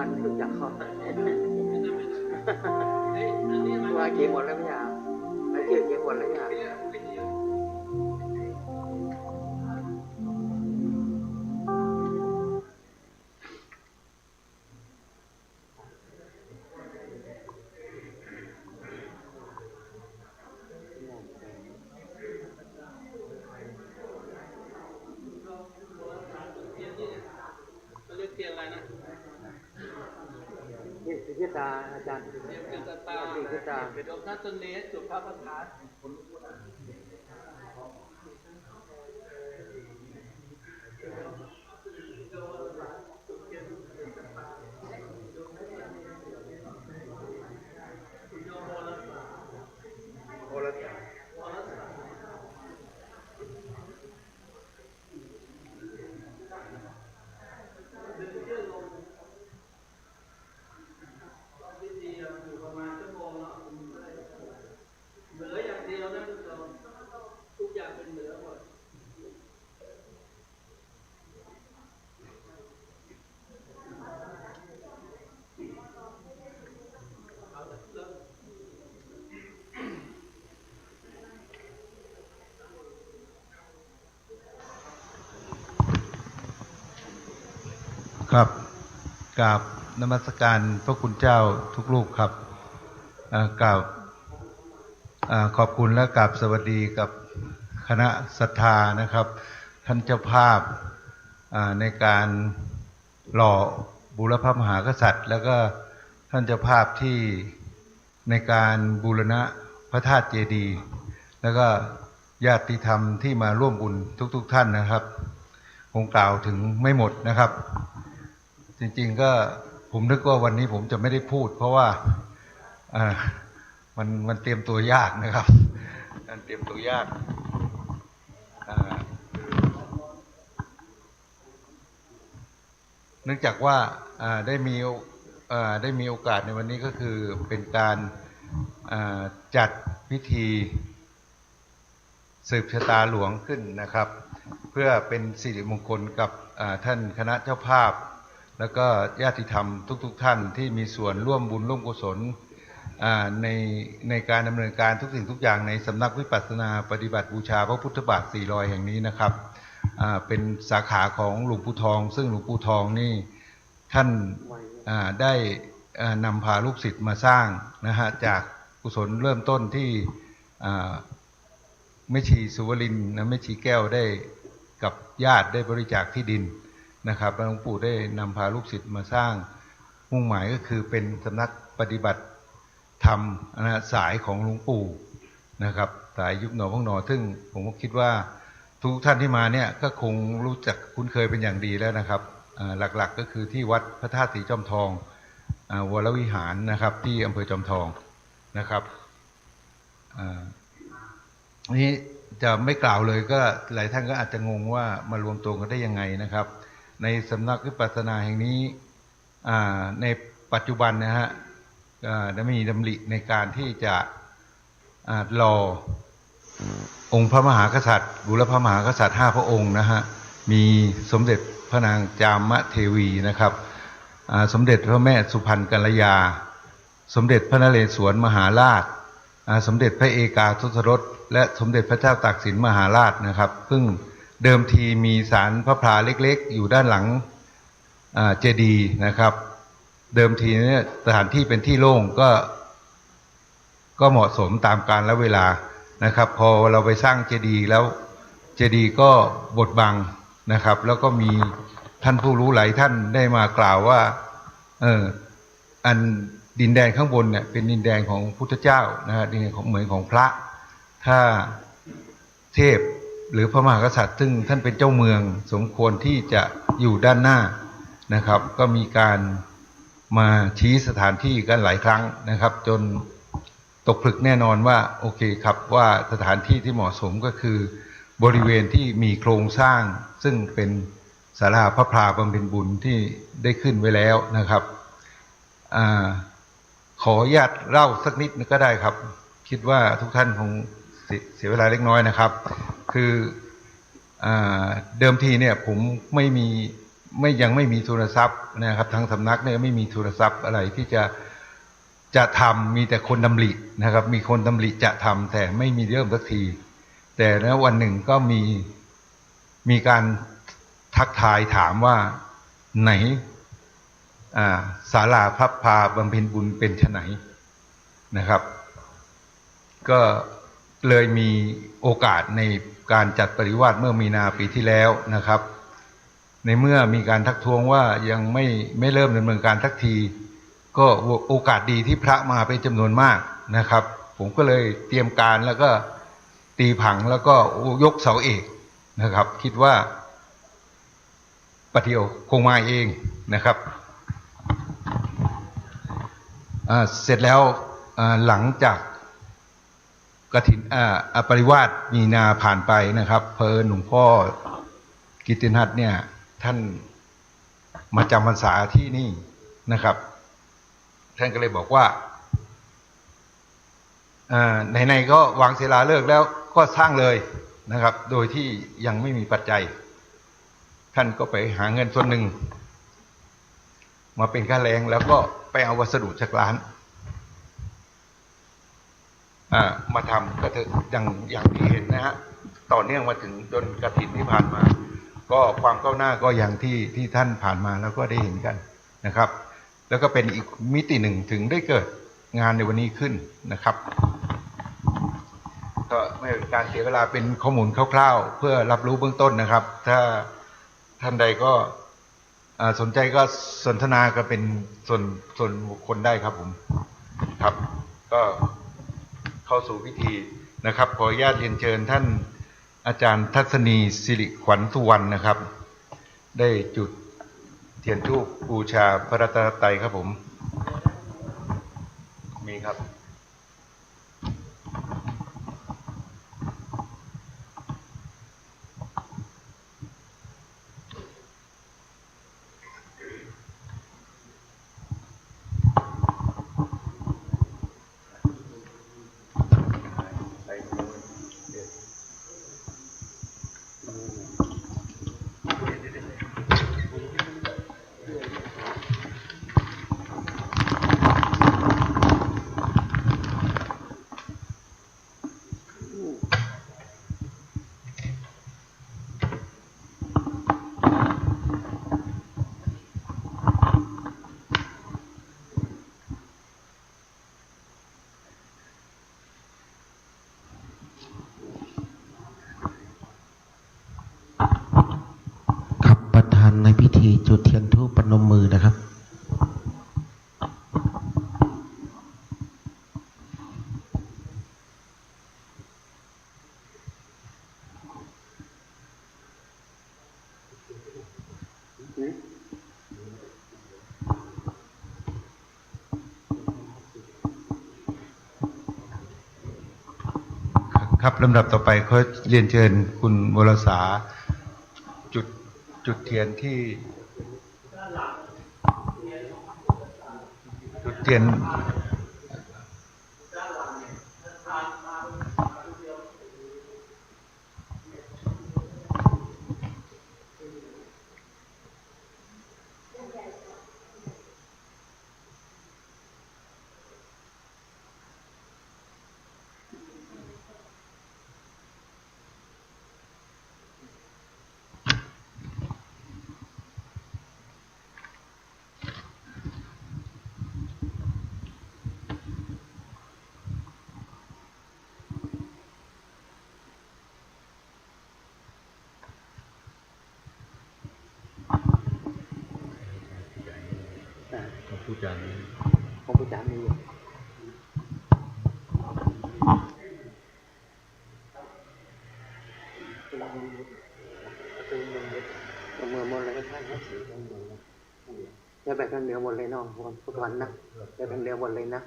วันไม่รู้จักเขาว่าเขียนหมดแล้วไม่ใช่ไม่เขียนหมดแล้วไม่ใช่นี่คือพิจารอาจารย์พิจารเป็นองค์ท่านต้นนี้จุดพระประธานครับกราบนมัสการพระคุณเจ้าทุกรูปครับกราบขอบคุณและกราบสวัสดีกับคณะศรัทธานะครับท่านเจ้าภาพในการหล่อบูรพมหากษัตริย์แล้วก็ท่านเจ้าภาพที่ในการบูรณะพระธาตุเจดีย์แล้วก็ญาติธรรมที่มาร่วมบุญทุกท่านนะครับคงกล่าวถึงไม่หมดนะครับจริงๆก็ผมนึกว่าวันนี้ผมจะไม่ได้พูดเพราะว่ามันเตรียมตัวยากนะครับมันเตรียมตัวยากเนื่องจากว่าได้มีโอกาสในวันนี้ก็คือเป็นการจัดพิธีสืบชะตาหลวงขึ้นนะครับเพื่อเป็นสิริมงคลกับท่านคณะเจ้าภาพแล้วก็ญาติธรรมทุกท่านที่มีส่วนร่วมบุญร่วมกุศลในการดำเนินการทุกสิ่งทุกอย่างในสำนักวิปัสสนาปฏิบัติบูชาพระพุทธบาท400แห่งนี้นะครับเป็นสาขาของหลวงปู่ทองซึ่งหลวงปู่ทองนี่ท่านได้นำพาลูกศิษย์มาสร้างนะฮะจากกุศลเริ่มต้นที่แม่ชีสุวรินทร์แม่ชีแก้วได้กับญาติได้บริจาคที่ดินนะครับหลวงปู่ได้นำพาลูกศิษย์มาสร้างมุ่งหมายก็คือเป็นสำนักปฏิบัติธรรมสายของหลวงปู่นะครับสายยุบหนอพองหนอซึ่งผมก็คิดว่าทุกท่านที่มาเนี่ยก็คงรู้จักคุ้นเคยเป็นอย่างดีแล้วนะครับหลักๆก็คือที่วัดพระธาตุสีจอมทองวรวิหารนะครับที่อำเภอจอมทองนะครับนี้จะไม่กล่าวเลยก็หลายท่านก็อาจจะงงว่ามารวมตัวกันได้ยังไงนะครับในสำนักวิปัสสนาแห่งนี้ในปัจจุบันนะฮะได้มีดำริในการที่จะหล่อองค์พระมหากษัตริย์บุรพมหากษัตริย์5พระองค์นะฮะมีสมเด็จพระนางจามเทวีนะครับสมเด็จพระแม่สุพรรณกัลยาสมเด็จพระนเรศวรมหาราชสมเด็จพระเอกาทศรสและสมเด็จพระเจ้าตากสินมหาราชนะครับซึ่งเดิมทีมีศาลพระพลาเล็กๆอยู่ด้านหลังเจดีย์นะครับเดิมทีเนี่ยสถานที่เป็นที่โล่งก็เหมาะสมตามกาลและเวลานะครับพอเราไปสร้างเจดีย์แล้วเจดีย์ก็บดบังนะครับแล้วก็มีท่านผู้รู้หลายท่านได้มากล่าวว่าอันดินแดนข้างบนเนี่ยเป็นดินแดนของพุทธเจ้านะฮะดินแดนของเหมือนของพระถ้าเทพหรือพระมหากษัตริย์ซึ่งท่านเป็นเจ้าเมืองสมควรที่จะอยู่ด้านหน้านะครับก็มีการมาชี้สถานที่กันหลายครั้งนะครับจนตกผลึกแน่นอนว่าโอเคครับว่าสถานที่ที่เหมาะสมก็คือบริเวณที่มีโครงสร้างซึ่งเป็นศาลาพระพลาบำเพ็ญบุญที่ได้ขึ้นไว้แล้วนะครับขออนุญาตเล่าสักนิดก็ได้ครับคิดว่าทุกท่านคงเสียเวลาเล็กน้อยนะครับคือเดิมทีเนี่ยผม ยังไม่มีทุนทรัพย์นะครับทางสำนักเนี่ยไม่มีทุนทรัพย์อะไรที่จะทำมีแต่คนดำรินะครับมีคนดำริจะทำแต่ไม่มีเริ่มสักทีแต่แล้ววันหนึ่งก็มีการทักทายถามว่าไหนศาลาพับพาบำเพ็ญบุญเป็นไฉนนะครับก็เลยมีโอกาสในการจัดปริวาสเมื่อมีนาปีที่แล้วนะครับในเมื่อมีการทักท้วงว่ายังไม่เริ่มดำเนินการทักทีก็โอกาสดีที่พระมาเป็นจำนวนมากนะครับผมก็เลยเตรียมการแล้วก็ตีผังแล้วก็ยกเสาเอกนะครับคิดว่าปะเดียวคงมาเองนะครับเสร็จแล้วหลังจากกฐินปริวาสมีนาผ่านไปนะครับเพอหลวงพ่อกิตตินัทเนี่ยท่านมาจำพรรษาที่นี่นะครับท่านก็เลยบอกว่าไหนๆก็วางศิลาฤกษ์แล้วก็สร้างเลยนะครับโดยที่ยังไม่มีปัจจัยท่านก็ไปหาเงินส่วนหนึ่งมาเป็นค่าแรงแล้วก็ไปเอาวัสดุจากร้านมาทำก็อย่างที่เห็นนะฮะต่อเนื่องมาถึงจนกฐินที่ผ่านมาก็ความก้าวหน้าก็อย่างที่ท่านผ่านมาแล้วก็ได้เห็นกันนะครับแล้วก็เป็นอีกมิติหนึ่งถึงได้เกิดงานในวันนี้ขึ้นนะครับก็ไม่เป็นการเสียเวลาเป็นข้อมูลคร่าวๆเพื่อรับรู้เบื้องต้นนะครับถ้าท่านใดก็สนใจก็สนทนาก็เป็นส่วนบุคคลได้ครับผมครับก็เข้าสู่พิธีนะครับขออนุญาตเรียนเชิญท่านอาจารย์ทัศนีสิริขวัญสุวรรณนะครับได้จุดเทียนธูปบูชาพระรัตนตรัยครับผมมีครับในพิธีจุดเทียนธูปปนมมือนะครับครับลำดับต่อไปขอเรียนเชิญคุณวรสาจุดเทียนที่จุดเทียนผู้จารของผู้จารมีเมื่อหมดเลยก็ท่านให้สีทั้งหมดจะแบบกันเดียวหมดเลยน้องทุกวันนะจะกันเดียวหมดเลยนะ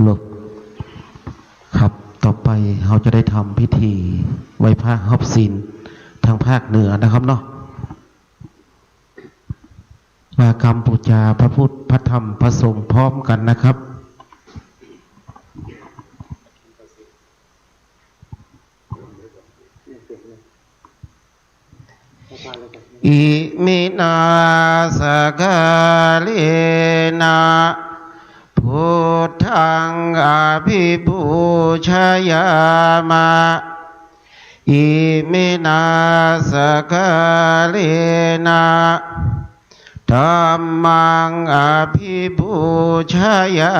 ลูกครับต่อไปเราจะได้ทำพิธีไหว้พระฮอบศีลทางภาคเหนือนะครับเนาะมากรรมบูชาพระพุทธพระธรรมพระสงฆ์พร้อมกันนะครับ อิมินาสกาเลนะพุทธังอภิปูชยามะอิมินาสกาเลนะธัมมังอภิปูชยา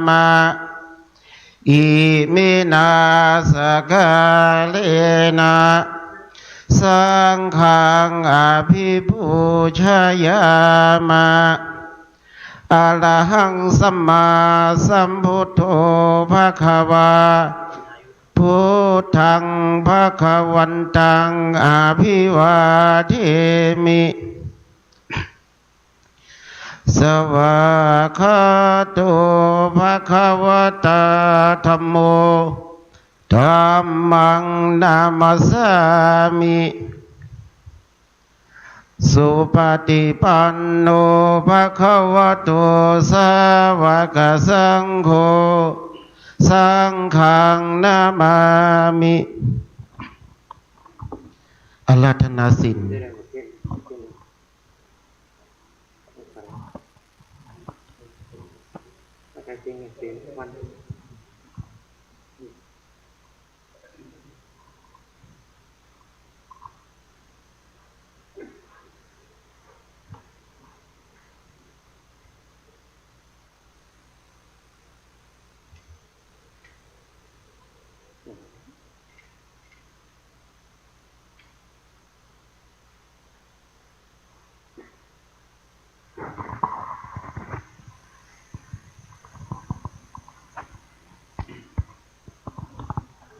มะอิมินาสกาเลนะสังฆังอภิปูชยามะอะระหังสัมมาสัมพุทโธภควาพุทธังภควันตังอภิวาเทมิสวากขาโตภควตาธัมโมธัมมังนามัสสามิสุปฏิปันโนภควโตสาวกสังโฆสังฆังนามามิอาราธนาศีล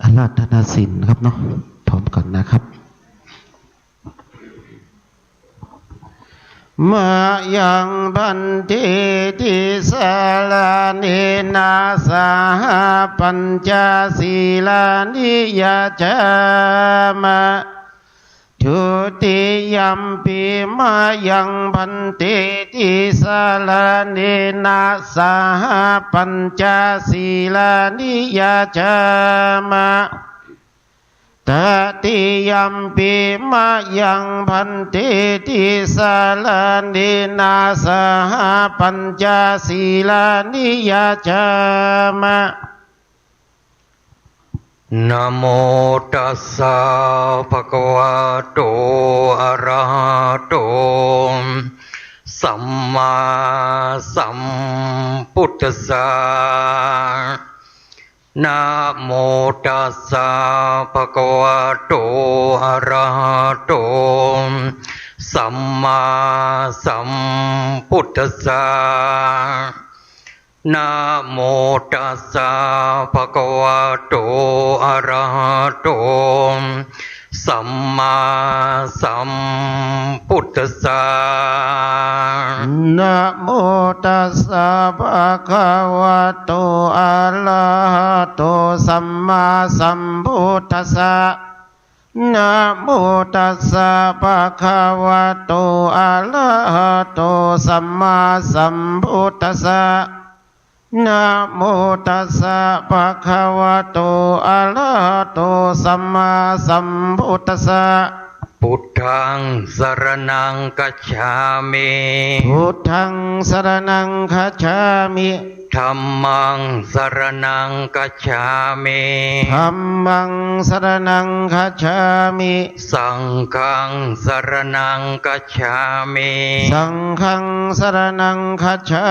อาราธนาศีลครับเนาะพร้อมกันนะครับมายังบันทิติสาลานินาสาปัญจศีลานิยาจามะทุติยัมปิมายังบันทิติสาลานินาสาปัญจศีลานิยาจามะตติยัมปิมายังพันเตติสาลานินาสหปัญจศีลานิยาจามะนะโมตัสสะภะคะวะโตอะระหะโตสัมมาสัมพุทธัสสะนะโมตัสสะภะคะวะโตอะระหะโตสัมมาสัมพุทธัสสะนะโมตัสสะภะคะวะโตอะระหะโตสัมมาสัมพุทธัสสะนะโมตัสสะภะคะวะโตอะระหะโตสัมมาสัมพุทธัสสะนะโมตัสสะภะคะวะโตอะระหะโตสัมมาสัมพุทธัสสะนะโมตัสสะภะคะวะโตอะระหะโตสัมมาสัมพุทธัสสะพุทธังสรณังคัจฉามิพุทธังสรณังคัจฉามิธัมมังสรณังคัจฉามิธัมมังสรณังคัจฉามิสังฆังสรณังคัจฉามิสังฆังสรณังคัจฉา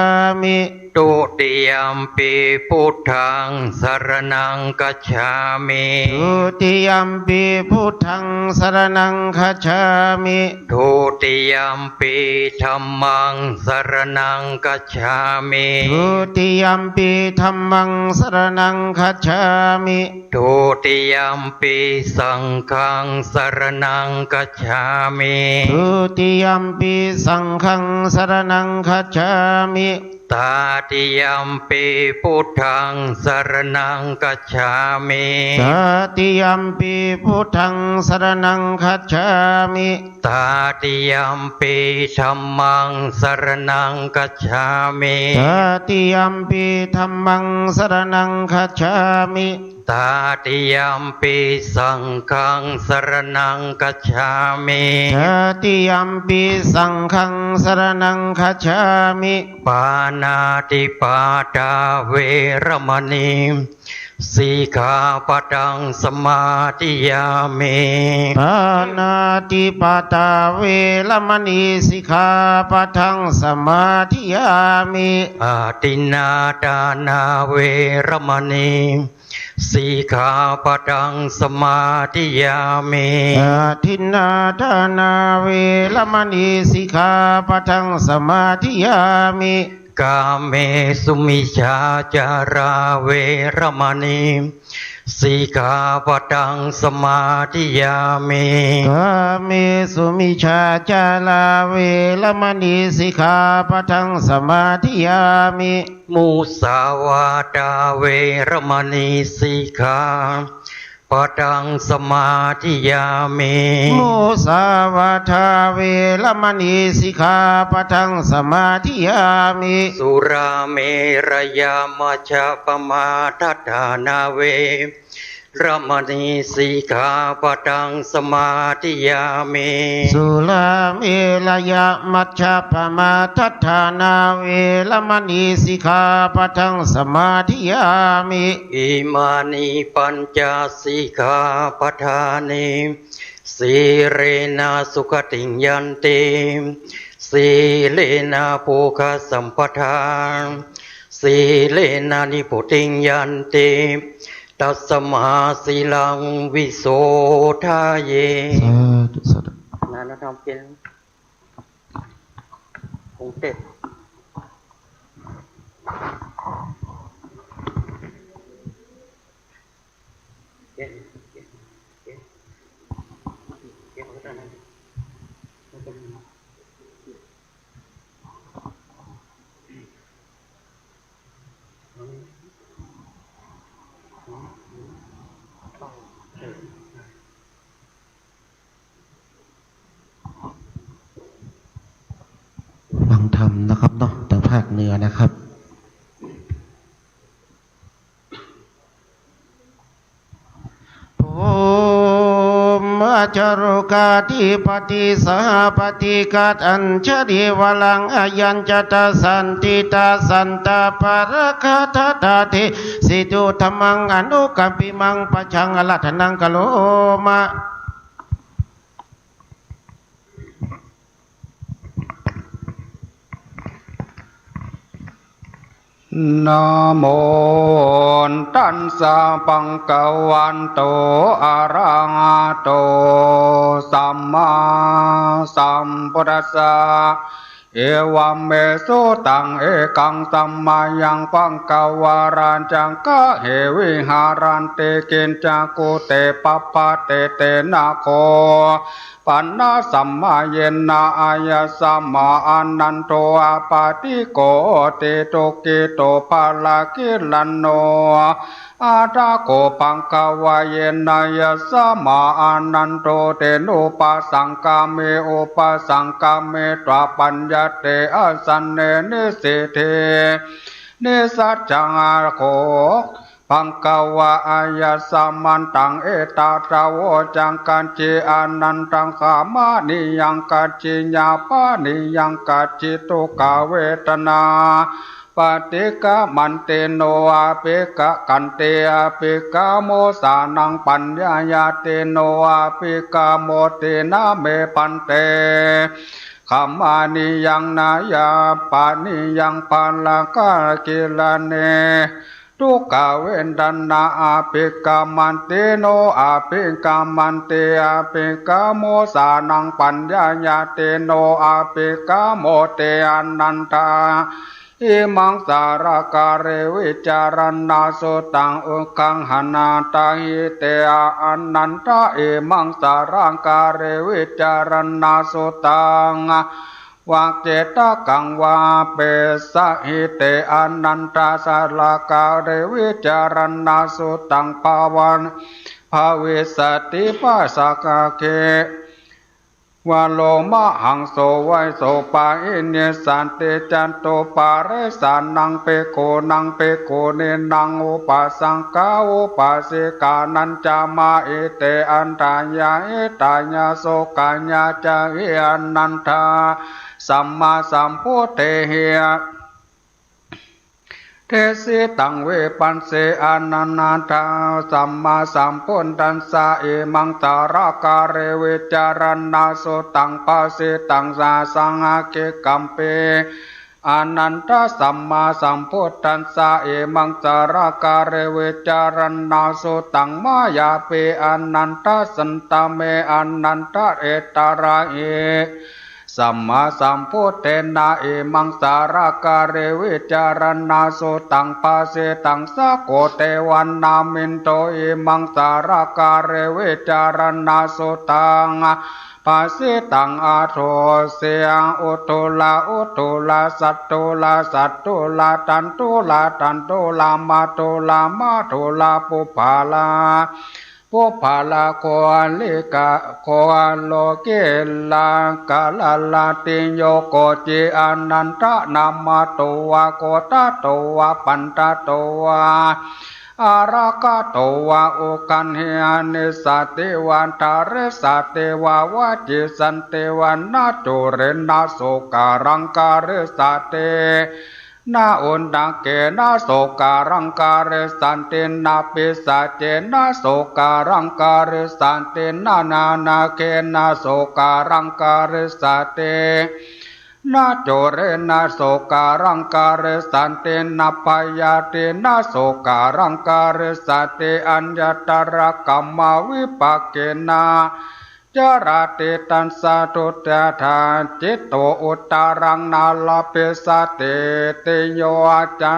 มิตุติยัมปิพุทธังสรณังคัจฉามิทุติยัมปิพุทธังสรณังคัจฉามิทุติยัมปิธัมมังสรณังคัจฉามิทุติยัมปิธัมมังสรณังคัจฉามิทุติยัมปิสังฆังสรณังคัจฉามิทุติยัมปิสังฆังสรณังคัจฉามิตาติยัมปิพุทธังสรณังคัจฉามิตาติยัมปิพุทธังสรณังคัจฉามิตาติยัมปิธัมมังสรณังคัจฉามิตาติยัมปิธัมมังสรณังคัจฉามิต ตาติยัมปิสังฆังสรณังคัจฉามิ ตติยัมปิสังฆังสรณังคัจฉามิ ปานาติปาตาเวรมณีสีขาปตังสมาธิยามิ ปานาติปาตาเวรมณีสิกขาปะทังสมาธิยามิ อาตินนาดานาเวรมณีสีขาปตังสมาธิยามิ อาทินนาทานาเวรมณีสิกขาปะทังสมาธิยามิ กาเมสุมิชาจาราเวรมณีสีขาปตังสมาธิยามิ กาเมสุมิชาจาลาเวรมณีสิกขาปะทังสมาธิยามิ มุสาวาตาเวรมณีสีขาปตังสมาธิยามิ มุสาวาทาเวรมณีสิกขาปะทังสมาธิยามิ สุราเมรยามัชฌะปมาทัฏฐานาเวรมณีสีขาปตังสมาธิยามิ สุลาเมลยะมัชฌะปมาทัฏฐานาเวรมณีสิกขาปะทังสมาธิยามิ อิมานิปัญจสิกขาปทานิสีเรนะสุขติงยันติสีเลนะโภคสัมปทาสีเลนะนิพุติงยันติตัสมาสีลังวิโสทาเย สาธุสาธุ นานธรรมเป็นองค์เต็ดเก่งเก่งเก่งเก่งของท่านนั้นมันเป็นฟังธรรมนะครับเนาะทางภาคเหนือนะครับภูมิจารุกาธิปติสหปฏิกัตอัญชริวลังอายัญจตสันติตาสันตาปรคาทตาเทสิตุธรรมังอนุกัมปิมังปัจฉังอลัทนังกโลมะ นะโมตัสสะปังกวันโตอะระหะโตสัมมาสัมพุทธัสสะเอวัมเมสุตังเอกังสัมมายังปังกวารัญจังกะเหวิหารันเตกินจักุเตปัปปะเตเตนะโคปันนาสัมมาเยนะอายะสัมมาอนันโตอาปาติโกเตโตเกโตภาลากิลันโนอาตาโกปังกวายเยนะยะสัมมาอนันโตเตโนปัสสังกาเมอุปสังกาเมตวปัญญาเตอสันเนนิสิเทนิสัจจังอาโคปังกวะอายะสัมมันตังเอตาตาวจังกันจิอนันตังขามานิยังกัจจิญาปานิยังกัจจิตุกาเวทนาปฏิกะมันเตโนอาเปกะกันเตอาเปกะโมสานังปัญญายาเตโนอาเปกะโมเตนะเมปันเตขามานิยังนายาปานิยังปัลลากากิลาเนทุกขเวนดันนาอาภิกามันเตโนอาภิกามันเตอาภิกาโมสานังปัญญายาเตโนอาภิกาโมเตอนันตาอิมังสารการเวิจารณาสุตังอุคังหนาตาหิเตอาอนันตาอิมังสารังการเวิจารณาสุตังวากเจตกังวาเปสะหิเตอนันตาสาลากาเรวิจารณาสุตังปาวันภาวิสติปัสสะกะเก วาโลมะหังโสไวโสปาอิเนสันเตจันโตปาเรสานังเปโกนังเปโกเนนังอุปสังกาอุปาสิกานันจามาเอเตอันตายาเอตายาโสกายาจาเออนันทาสัมมาสัมพุทเทเหเทสิตังเวปันเสอนันนาทาสัมมาสัมพุทธัสสะเอมังตาราการเรเวจารณาโสตังปัสสิตังสาสังอาเกกัมเปอนันตสัมมาสัมพุทธัสสะเอมังตาราการเรเวจารณาโสตังมายาเปอนันตสันตเมอนันตเอตาระเอสัมมาสัมพุทเทนะเอมังสาราการเรวิจารณาโสตังปัสสิตังสะโกเตวันนามินโตเอมังสาราการเรวิจารณาโสตังปัสสิตังอาโทเสียงอุตุลาสัตตุลาตันตุลามาตุลาปุปาลาปุพาลาโคลิกะโคโลเกลากาลาลาติโยโกจิอนันตนามาโตวะโกตาโตวะปันตาโตวะอาราคาโตวะโอกันเฮนิสติวันทาเรสติวาวะจิสันติวันนาจุเรนาโสการังการิสตินาอุนดังเกนาโสการังการิสันตินาปิสัจเจนาโสการังการิสันตินาเกนาโสการังการิสันตินาโจเรนาโสการังการิสันตินาปยาตินาโสการังการิสันติอัญญตระกัมมาวิปักเกนาจราติตันสาตุตถาจิตโตอุตตรังนาลาเปสเตเตโยอาจา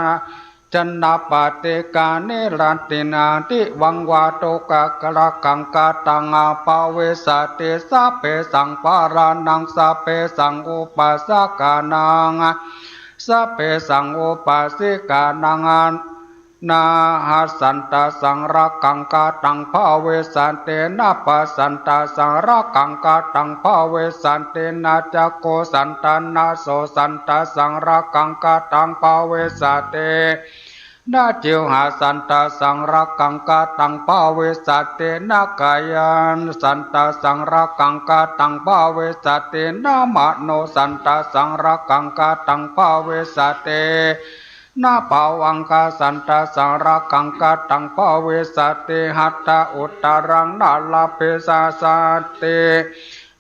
จันนาปฏิกานิรันตินาติวังวาโตกะกะกังกาตังอาปาเวสติสะเปสังปารานังสะเปสังอุปาสกานังสะเปสังอุปาสิกานังนาหัสันตสังรักขังกาตังภาเวสันเตนะปัสสันตสังรักขังกาตังภาเวสันเตนะจักโกสันตนาโสสันตสังรักขังกาตังภาเวสันเตนะจิวหาสันตสังรักขังกาตังภาเวสันเตนะกายันสันตสังรักขังกาตังภาเวสันเตนะมโนสันตสังรักขังกาตังภาเวสันเตนาภาวังคาสันตสังรักขังกาตังภาเวสัตติหัตถะอุตตรังนาลาเปสาสัตติ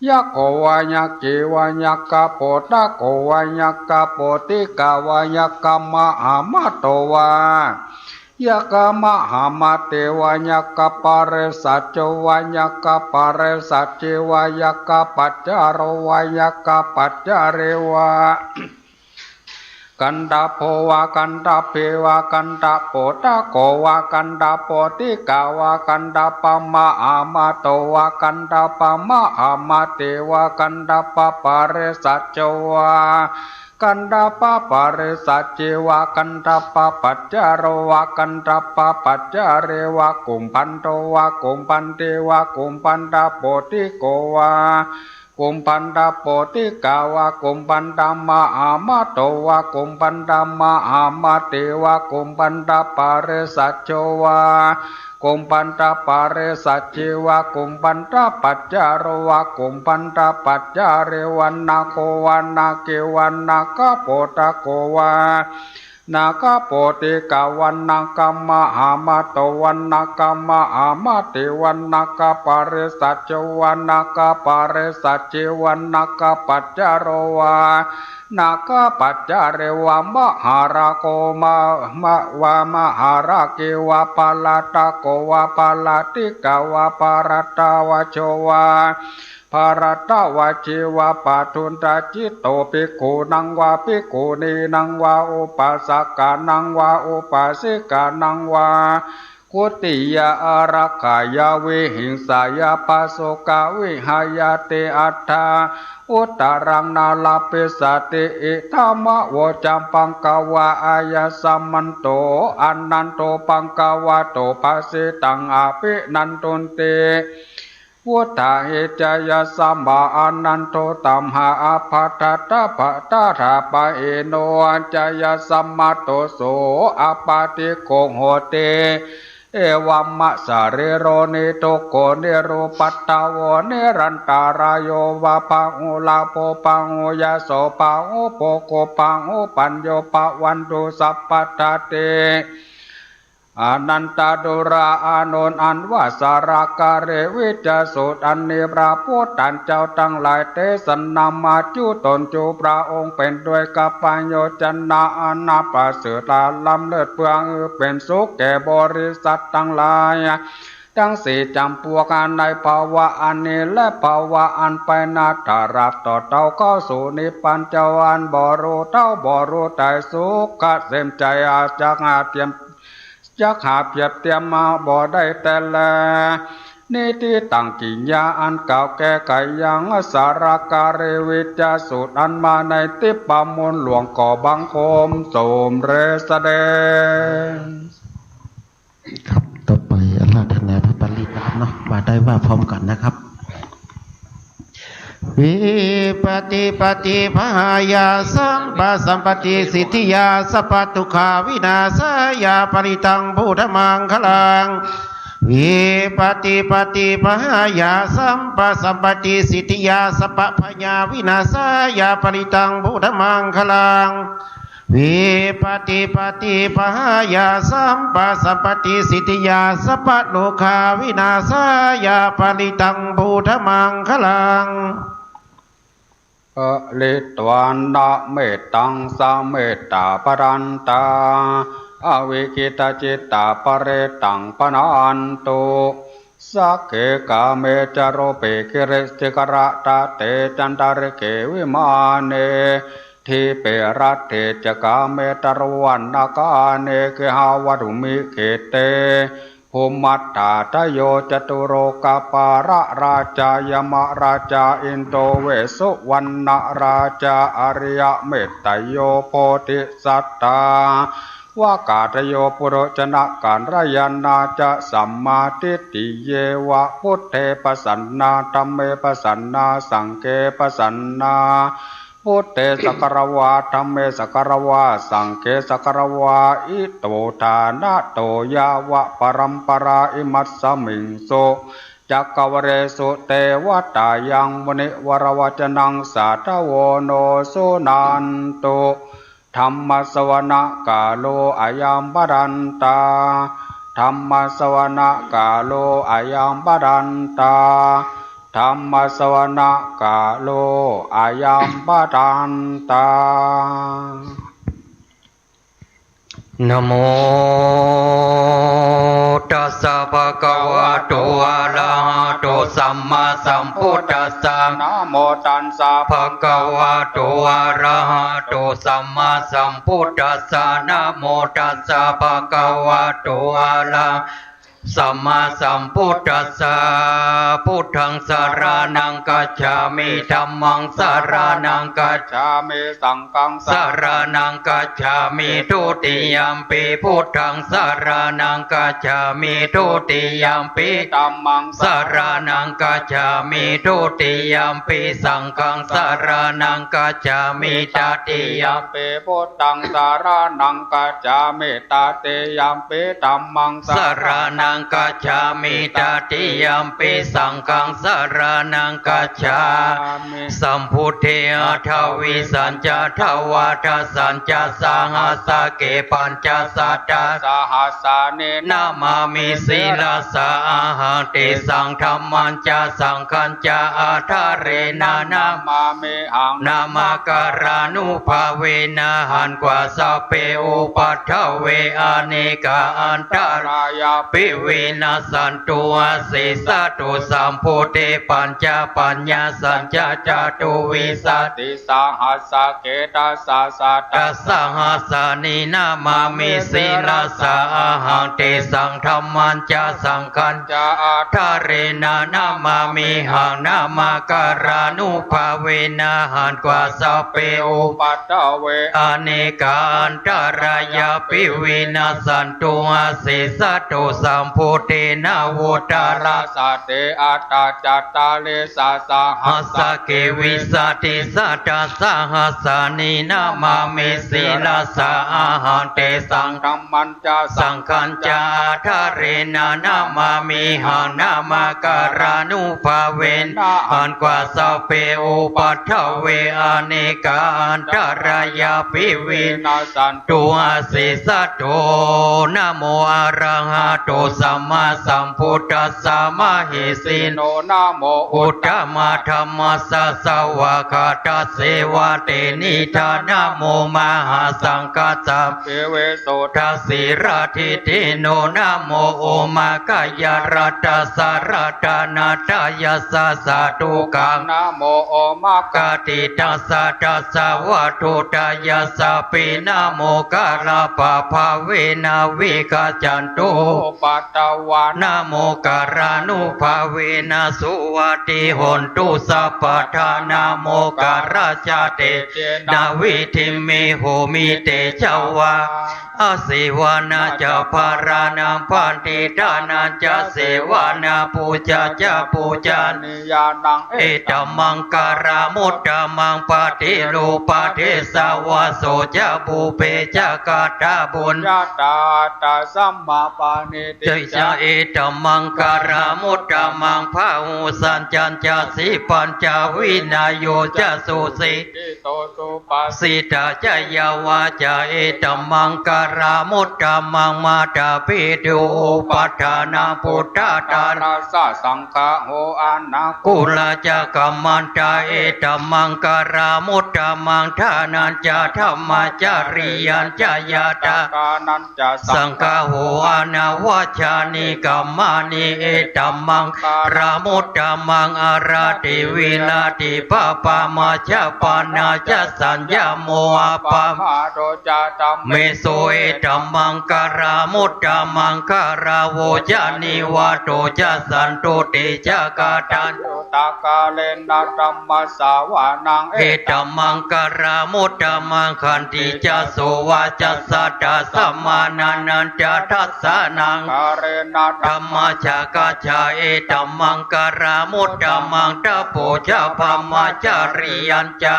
ยะโกวายักจิวายักกะโปตะโกวายักกะโปติกาวายักกะมหามาโตวายะกะมหามาเตวายักกะปะเรสัจโจวายักกะปะเรสัจเจวายักกะปัจจารวายักกะปัจจาเรวากันดาโพวากันดาเพวากันดาโปตะโกวากันดาโปติกาวากันดาปะมะอามาโตวากันดาปะมะอามาเตวากันดาปะปะเรสัจโจวากันดาปะปะเรสัจเจวากันดาปะปัจจารวากันดาปะปัจจาเรวากุมพันโตวากุมพันเตวากุมพันดาโปติโกวากุมปันดาโปติกาวะกุมปันดามาอามาโตวะกุมปันดามาอามาเตวะกุมปันดาปาเรสัจโจวะกุมปันดาปาเรสัจเจวะกุมปันดาปัจจารวะกุมปันดาปัจจาเรวันนาโกวันนาเกวันนาคาโปตะโกวะนาคาโปติกาวันนากัมมะอามาโตวันนากัมมะอามาเตวันนาคาปาเรสัจเจวันนาคาปาเรสัจเจวันนาคาปัจจารวะนาคาปัจจาเรวะมหาราโกมะวามหาราเกวะปาลาตะโกวะปาลาติกาวะปารัตตาวะโชวะภารัตวะชีวะปะทุนตาจิตโตภิกขุนังวะภิกขุนีนังวะอุปาสกานังวะอุปาสิกานังวะกุติยาอารักขายาวิหิงสายาปัสโสกาวิหายาเตอัตถาอุตตรังนาลาเปสติอิธามะโวจัมปังกาวะอายาสัมมันโตอันนันโตปังกาวะโตภาสิตังอาภินันตุนเต พุทธาหิจยสัมมาอนันโตตัมหาอภัตตาภะตาถาปะเอโนอัญจยสัมมาโตโสอปาติโกโหเตเอวัมมะสะเรโรนิโตโกเนโรปัตตาวเนรันตารายโยวะปังอุลาโปปังอุยาโสปังอุโปโกปังอุปัญโยปะวันตุสัพพะตาเตอนันตดุราอานนท์อันว่าสาราการเรวิจสุตอันนี้พระพุทธเจ้าทั้งหลายเทศนามาจุตนจูพระองค์เป็นด้วยกัปปัญโยจนะอนาประเสริฐลำเลิศเพื่องเป็นสุขแก่บริษัททั้งหลายทั้งสี่จำพวกกันในภาวะอันนี้และภาวะอันไปนาถารัตต่อเต้าเข้าสู่นิพพานเจ้าอันบ่รู้เต้าบ่รู้ใจสุขเกษมใจอาจากหาเทียมจักหาเปรียบเทียมมาบ่ได้แต่แลนี่ที่ตั้งกิญญาอันเก่าแก่ไขยังสาราการเรวิจสูตรอันมาในติปามนหลวงก่อบังคมโสมเรแสดงครับต่อไปอาราธนาพระปริตามเนาะว่าได้ว่าพร้อมกันนะครับวิปฏิปฏิภายาสัมปสัมปติสิทธิยาสัพพทุกขาวินาศยาปริตังพุทธมังคลังวิปฏิปฏิภายาสัมปสัมปติสิทธิยาสัพพญาวินาศยาปริตังพุทธมังคลังวิปฏิปฏิภายาสัมปสัมปติสิทธิยาสัพพโลกาวินาศยาปริตังพุทธมังคลังลิตวันนะเมตตังสาเมตตาปรันตาอวิกิตาจิตตาปเรตังปนันตุสักเกกาเมจโรเปกิริสติกระตาเตจันตาริเกวิมาเนทีเปรัตเถจกาเมตรวันนากาเนเกหาวัตุมิเขเตภูมัตตาทโยจตุโรกาปาระราชายมราชาอินโตเวสุวรรณราชาอริยเมตไตโยโพธิสัตตาวากาทโยปุโรชนะการรยานาจะสัมมาทิฏฐิเยวะพุทเทปสันนาธัมเมปสันนาสังเกปสันนาพุทเตสักรวาธัมเมสักรวาสังเกสักรวาอิโตทานะโตยาวะปรัมปราอิมัสสมิงโสจักวเรสุเตวตายังมุนิวรวจนังสาทโวโนสุนันโตธรรมสวนะกาโลอายัมปรันตาธรรมสวนะกาโลอายัมปรันตาธรรมสวนะกาโลอายัมปรันตานะโมตัสสะภะคะวะโตอะระหะโตสัมมาสัมพุทธัสสะนะโมตัสสะภะคะวะโตอะระหะโตสัมมาสัมพุทธัสสะนะโมตัสสะภะคะวะโตอะระสัมมาสัมพุทธัสสะพุทธังสรณังกัจฉามิธัมมังสรณังกัจฉามิสังฆังสรณังกัจฉามิทุติยัมปิพุทธังสรณังกัจฉามิทุติยัมปิธัมมังสรณังกัจฉามิทุติยัมปิสังฆังสรณังกัจฉามิตติยัมปิพุทธังสรณังกัจฉามิตติยัมปิธัมมังสรณังกัจฉามิตติยัมปิสังฆังสรณังกัจฉามิสัมพุทเทอะทวิสัญจทวัฏสัญจสหัสสะเกปัญจสัตตะสหัสสาเนนะมามิสีลาสาหังติสังธรรมัญจสังฆัญจอาทาเรนะนะมามิหังนามาการานุภาเวนะหันกว่าสัพเพอุปัฏฐเวอเนกาอันตรายาปิเวนะสันตุสีสัตุสัมพุเทปัญจปัญญาสัญจจตุวิสัติสหัสสะเกตัสสะสัตตะสหัสสานินามามิสีลาสาหังติสังธรรมัญจสังฆัญจอาทาเรนะนามามิหังนามาการานุภาเวนะหันกว่าสัพเพอุปัฏฐเวอเนกาอันตรายาปิวินาสันตุสีสัตุสัม พุเตนะวุตารา สะเตอัตตาจัตตาเลสะสะหั หั ส สสะเกวิสัติสัตตาสหัสสานีนามามิสีลาสาอาหารเตสัง ธรรมันจะ สังขัญจาทะเรนานามามิหังนามาการานุภาเวนอันกว่าสเปอุปัฏฐเวอเนกาอันตรายาภิวิน นาสัน ตุอาสิสัตโตนะโมอะระหะโตสัมมาสัมพุทธัสสะมะหิสิน โนนะโม อุตตมธรรมสัสสวะคาตเสวะเตนิธานะโมมหาสังกัสสะ เทเวโส ทัสสิราธิติโนนะโมโอมากายรัตสารตานาทายาสสะตุกัง นะโมโอมาก กติตัสสะตัสสะวัตถุตายาสะปินะโมกาลาปะภาเวนะวิกาจันตุ ปัตตวัน นะโมการานุภาเวนะสุวัติหนตุสัพพทานะโมการาชาเตนาวิธิเมโหมิเตชวะอาศิวานาจะภารานังพันติทานันจะเสวานาปูจาจะปูจา นิยานัง เอตมังการามุตตมังปฏิรูปเทสาวาโสจะบูเปจะกาตาบุญ ยะตาตาสัมมาปานิ เจ ติ จะเอตมังการามุตตมังพาหูสัญจันจะสีปัญจวินาโยจะสุสี ติโตสุปัส สิตาจะยาวาจะเอตมังการามุตตมังมาตาปิตุปัฏฐานาพุทธาตา ราสะสังฆะโหอานา กุลาจะกัมมันตาเอตมังการามุตตมังทานันจะธรรมจาริยันจะยาตา กานันจะ สังฆาโหอานาวาชานิกัมมานิเอตัมมังรามุตตมังอาราติวิลาติปะปามาชาปานาจะสัญญาโมอาปาม หาโตจะตัม เมโสเอตัมมังการามุตตมังการาโวจานิวาโตจะสันโตเตจะกาตัน ตากาเลนะธรรมสาวานัง เอตัมมังการามุตตมังคันติจะโสวาจะสัตตาสัมมานานันจะทัสสะนัง กาเรนะ ธรรมชากาชาเอตัมมังการามุตตมังตะโพชาพมจาริยันจา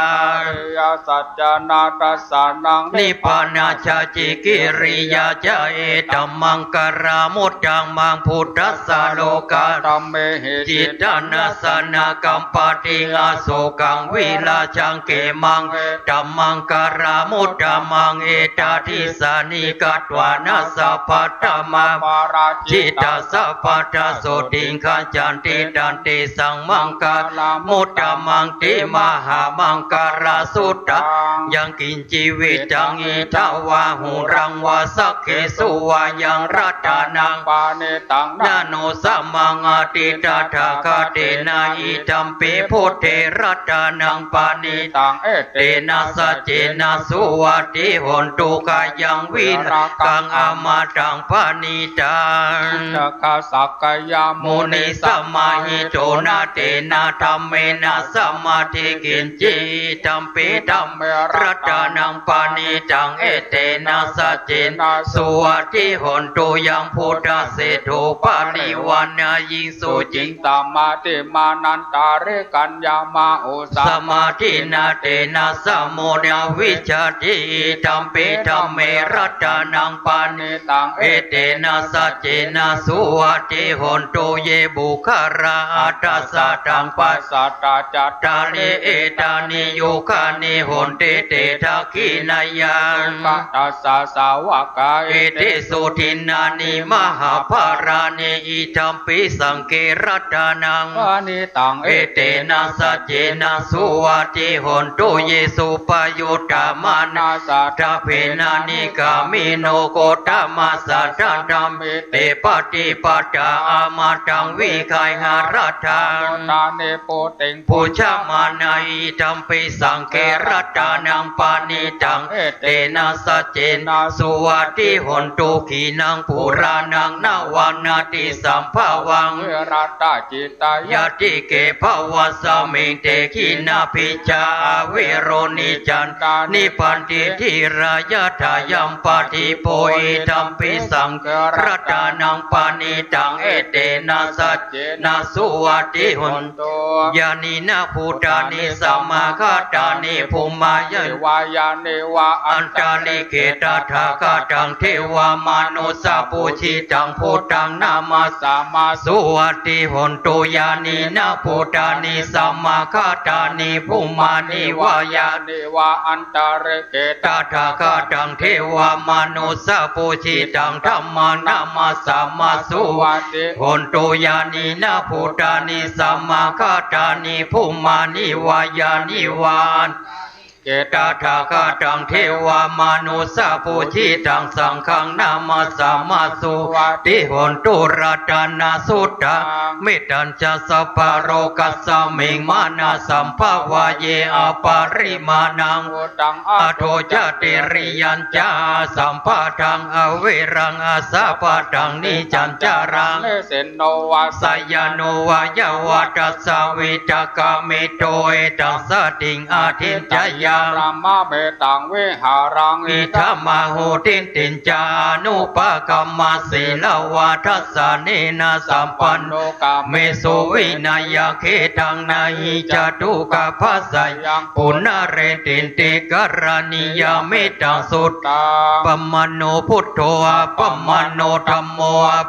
ยาสัจจนาตัสสานัง นิพพานาชาจิกิริยาจาเอตัมมังการามุตตมังพุทธัสสะโลกา ธรรมเมหิ จิตานาสนากัมปติงาโสกังวิลาชังเกมังตัมมังการามุตตมังเอตาทิสานิกัตวานาสัพพะตมัง ปารา จิตาสัพพะทโสติงขันจันติดันติสังมังการามุตตมังติมหามังการาสุตตะยังกินชีวิตจังอิทาวาหุรังวาสักเขสุวายังรัตานัง ปาเนตัง นาโนสัมมังอติตาทาคาเตนะอิตัมปิพุทเทรัตานังปานิ ตังเอ เตนะสัจเจนะสุวัติหนตุกายังวินากังอามาตังปานิตัง จักขาสักกายา มุนิสัมมาหิโตนะเตนะธัมเมนะสัมมาทิกินจิตัมปิตัมเมรัตานังปานิตังเอเตนะสัจเจนะสุวัติหนตุยังพุทธเสโทปาริวันนายิงสุจิ จิงตามาติมานันตาเรกัญญามาโอสา สมาธินาเตนะสัมโมนาวิชาติตัมปิตัมเมรัตานังปานิ ตัง เอเตนะสัจเจนะสุวัติหนตุเยบุคาราอัตสะตังปัส สัตตาจัต ตานิเอตานิโยคานิหนเตเตทักขินายัง กัตตัสสะสาวกา เอเตสุทินานิมหาภารานิอิทัมปิสังเกรัตานัง ปานิตัง เอเตนะสัจเจนะสุวัติหนตุเยสุปยุตตามานา นาสัต ทาเพนานิกามิโนโกตมัสสะทันตัมเตปฏิปัตตาอามาตังวิคายหารัตถัง ตาเนโปเต็ง ภูชามานาอิตัมปิสังเกรัตานังปานิตังเตนะสัจเจนะ สุวัติหนตุขีนังปุรานังนาวันนาติสัมภาวัง เวรัตตาจิตาย ยติเกภวะสมิงเตขีนาภิจาเวโรนิจันตานิปันติทิรายาทายัมปาติโพอิธัมปิสังรัตานังปานิตังเอเตนะสัจเจนะสุวัติหนตุยานินาภูตานิสัมมาคาตานิภูมายัน วายาเนวะ อันตาลิเกตถาคาตังเทวามนุสาปูชิตังพุทธังนามาสามาสุวัติหนตุยานินาภูตานิสัมมาคาตานิภูมานิวายา เนวะอันตาเรเกต ตถาคตังเทวามนุสาปูชิตังธัมมานามาสามาสุวัติหนตุยานินาภูตานิสัมมาคาตานิภูมานิวายานิวานเกตถาคตังเทวามนุสาปูชิตังสังฆังนามาสามาสุวัติหนตุรัตนาสุตตะเมตัญจะสัพพะโรกัสสมิงมานาสัมภาวะเยอปาริมาณัง โอตัง อโทจติริยัญจาสัมภาทังอเวรังอาสาปะทังนิจันจารัง เลเสนโนวา สยานุวายวัตสาวิตกามิโตเอตังสติงอาทินจายา รามาเมตังเวหารัง อิธรรมาหูตินตินจานุปกรรมสีลวาทัสสะเนนะสัมปันโน กา เมสุวินัยเขตังนาหิจตุกะภัสสะยังปุณเรตินติกรณียามิตังสุต ตา ปมโนพุทโธปมโนธัมโม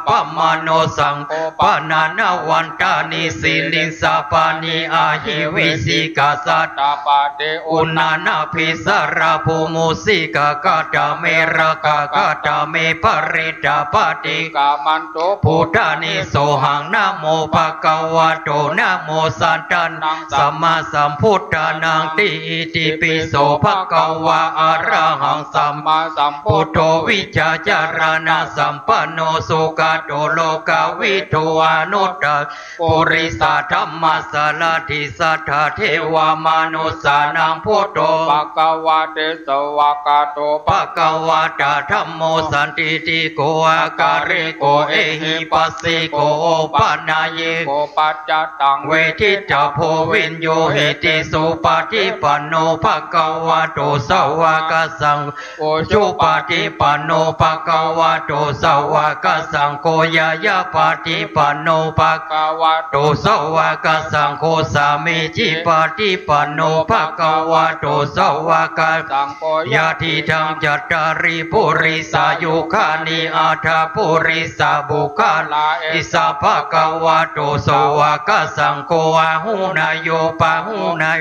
ปมโนสังโฆปนานาวันตานิสิลิงสาปานิอาหิวิสิกาสัต ตาปาเตอุ อุ ณ ณานาภิสราภูมุสิกากาตาเมรากากาตาเมปริตาปติ กามันโต พุทธานิโสหังนะโมภะคะวะโตนะโมสันตันสัมมาสัมพุทธานังติอิติปิโสภะคะวะอะระหังสัมมา มาสัม พุ พุ ท ท โธวิจาจารณะสัมปันโนสุขโตโลกาวิโทอนุตตะปุริสธรรมสารทิสัทธาเทวามนุสานังพุทโธ ปะกวาเตสวากาโต ภะคะวะตาธัมโมสันติติโกอาการิโกเอหิปัสสิโกโอปะนาเย โกปัจจตัง เวทิตาโพวินโยหิติสุปฏิปันโนภะคะวะโตสาวกสัง โอ จุปฏิปันโนภะคะวะโตสาวกสังโฆยายาปฏิปันโนภะ กวา โตสาวกสังโฆสามิจิปฏิปันโนภะคะวะโตสาวก สังโฆ ยาทิทังจัตตาริปุริสายุคานิอาทาปุริสาบุคาลาอิสาภะคะวะโตสาวกสังโฆอาหุนายโยปะหุนาย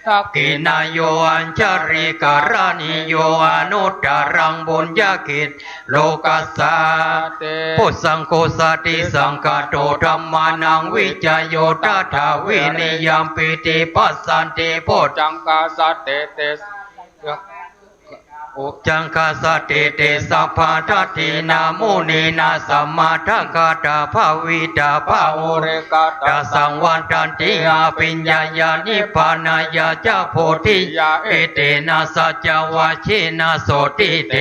ทัก กินายโยอัญชริการานิโยอนุตตรังบุญญากิจโลกัสสา เต พุทธังโฆสติสังฆโตธัมมานังวิจโยตถาวินิยมปิติปัสสันติโพธ จังกาสเตเตส จังคาสติเตสัพพะทัตถินามุนีนาสัมมาทังคาตาภาวิตาภา โอ โอ เร เร กา ตาสังวันตันติอาปิญญาญาณิพพานายาจาโพธิเอเตนะสัจจวาชินะโสติเต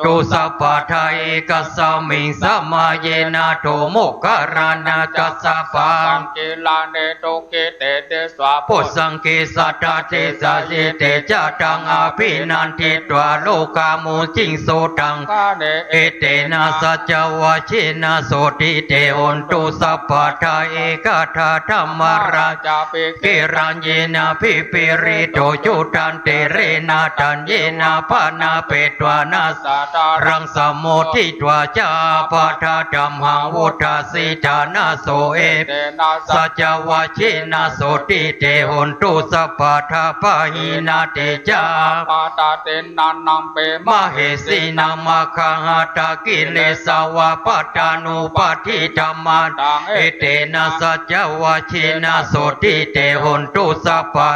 ตุสัพพะทาเอกสสมิงสัมมาเยนะโทโมกขารณะกัสสะปั สั ง งเกลาเนโตเกเตเตสวา พุทธังเกสัตตาเทสะเยเตจาตังอภินันทิตวาโลกามุจิงโสตัง กาเน เอเตนะสัจจวาชินะโสติเตโอนตุสัพพะทาเอกทาธรรมราช จาเป เกรัญเยนะพิปิริโตจุตันเตเรนะตันเยนะปานาเปตวานาส สาตา รังสมโมทิตวาจาปาทาธัมหังวุฒาสิทานาโสเอ เตนะสั สัจวาชินาโสติเตโหนตุสัพพะทาปะหินาเตจา ปาตาเตนันนังเป มเหสีนามาคังหัตถกิเลสาวาปัตตานุปัฏฐิธรรมันเอเตนะสัจวาชินาโสติเตโหนตุสัพพะ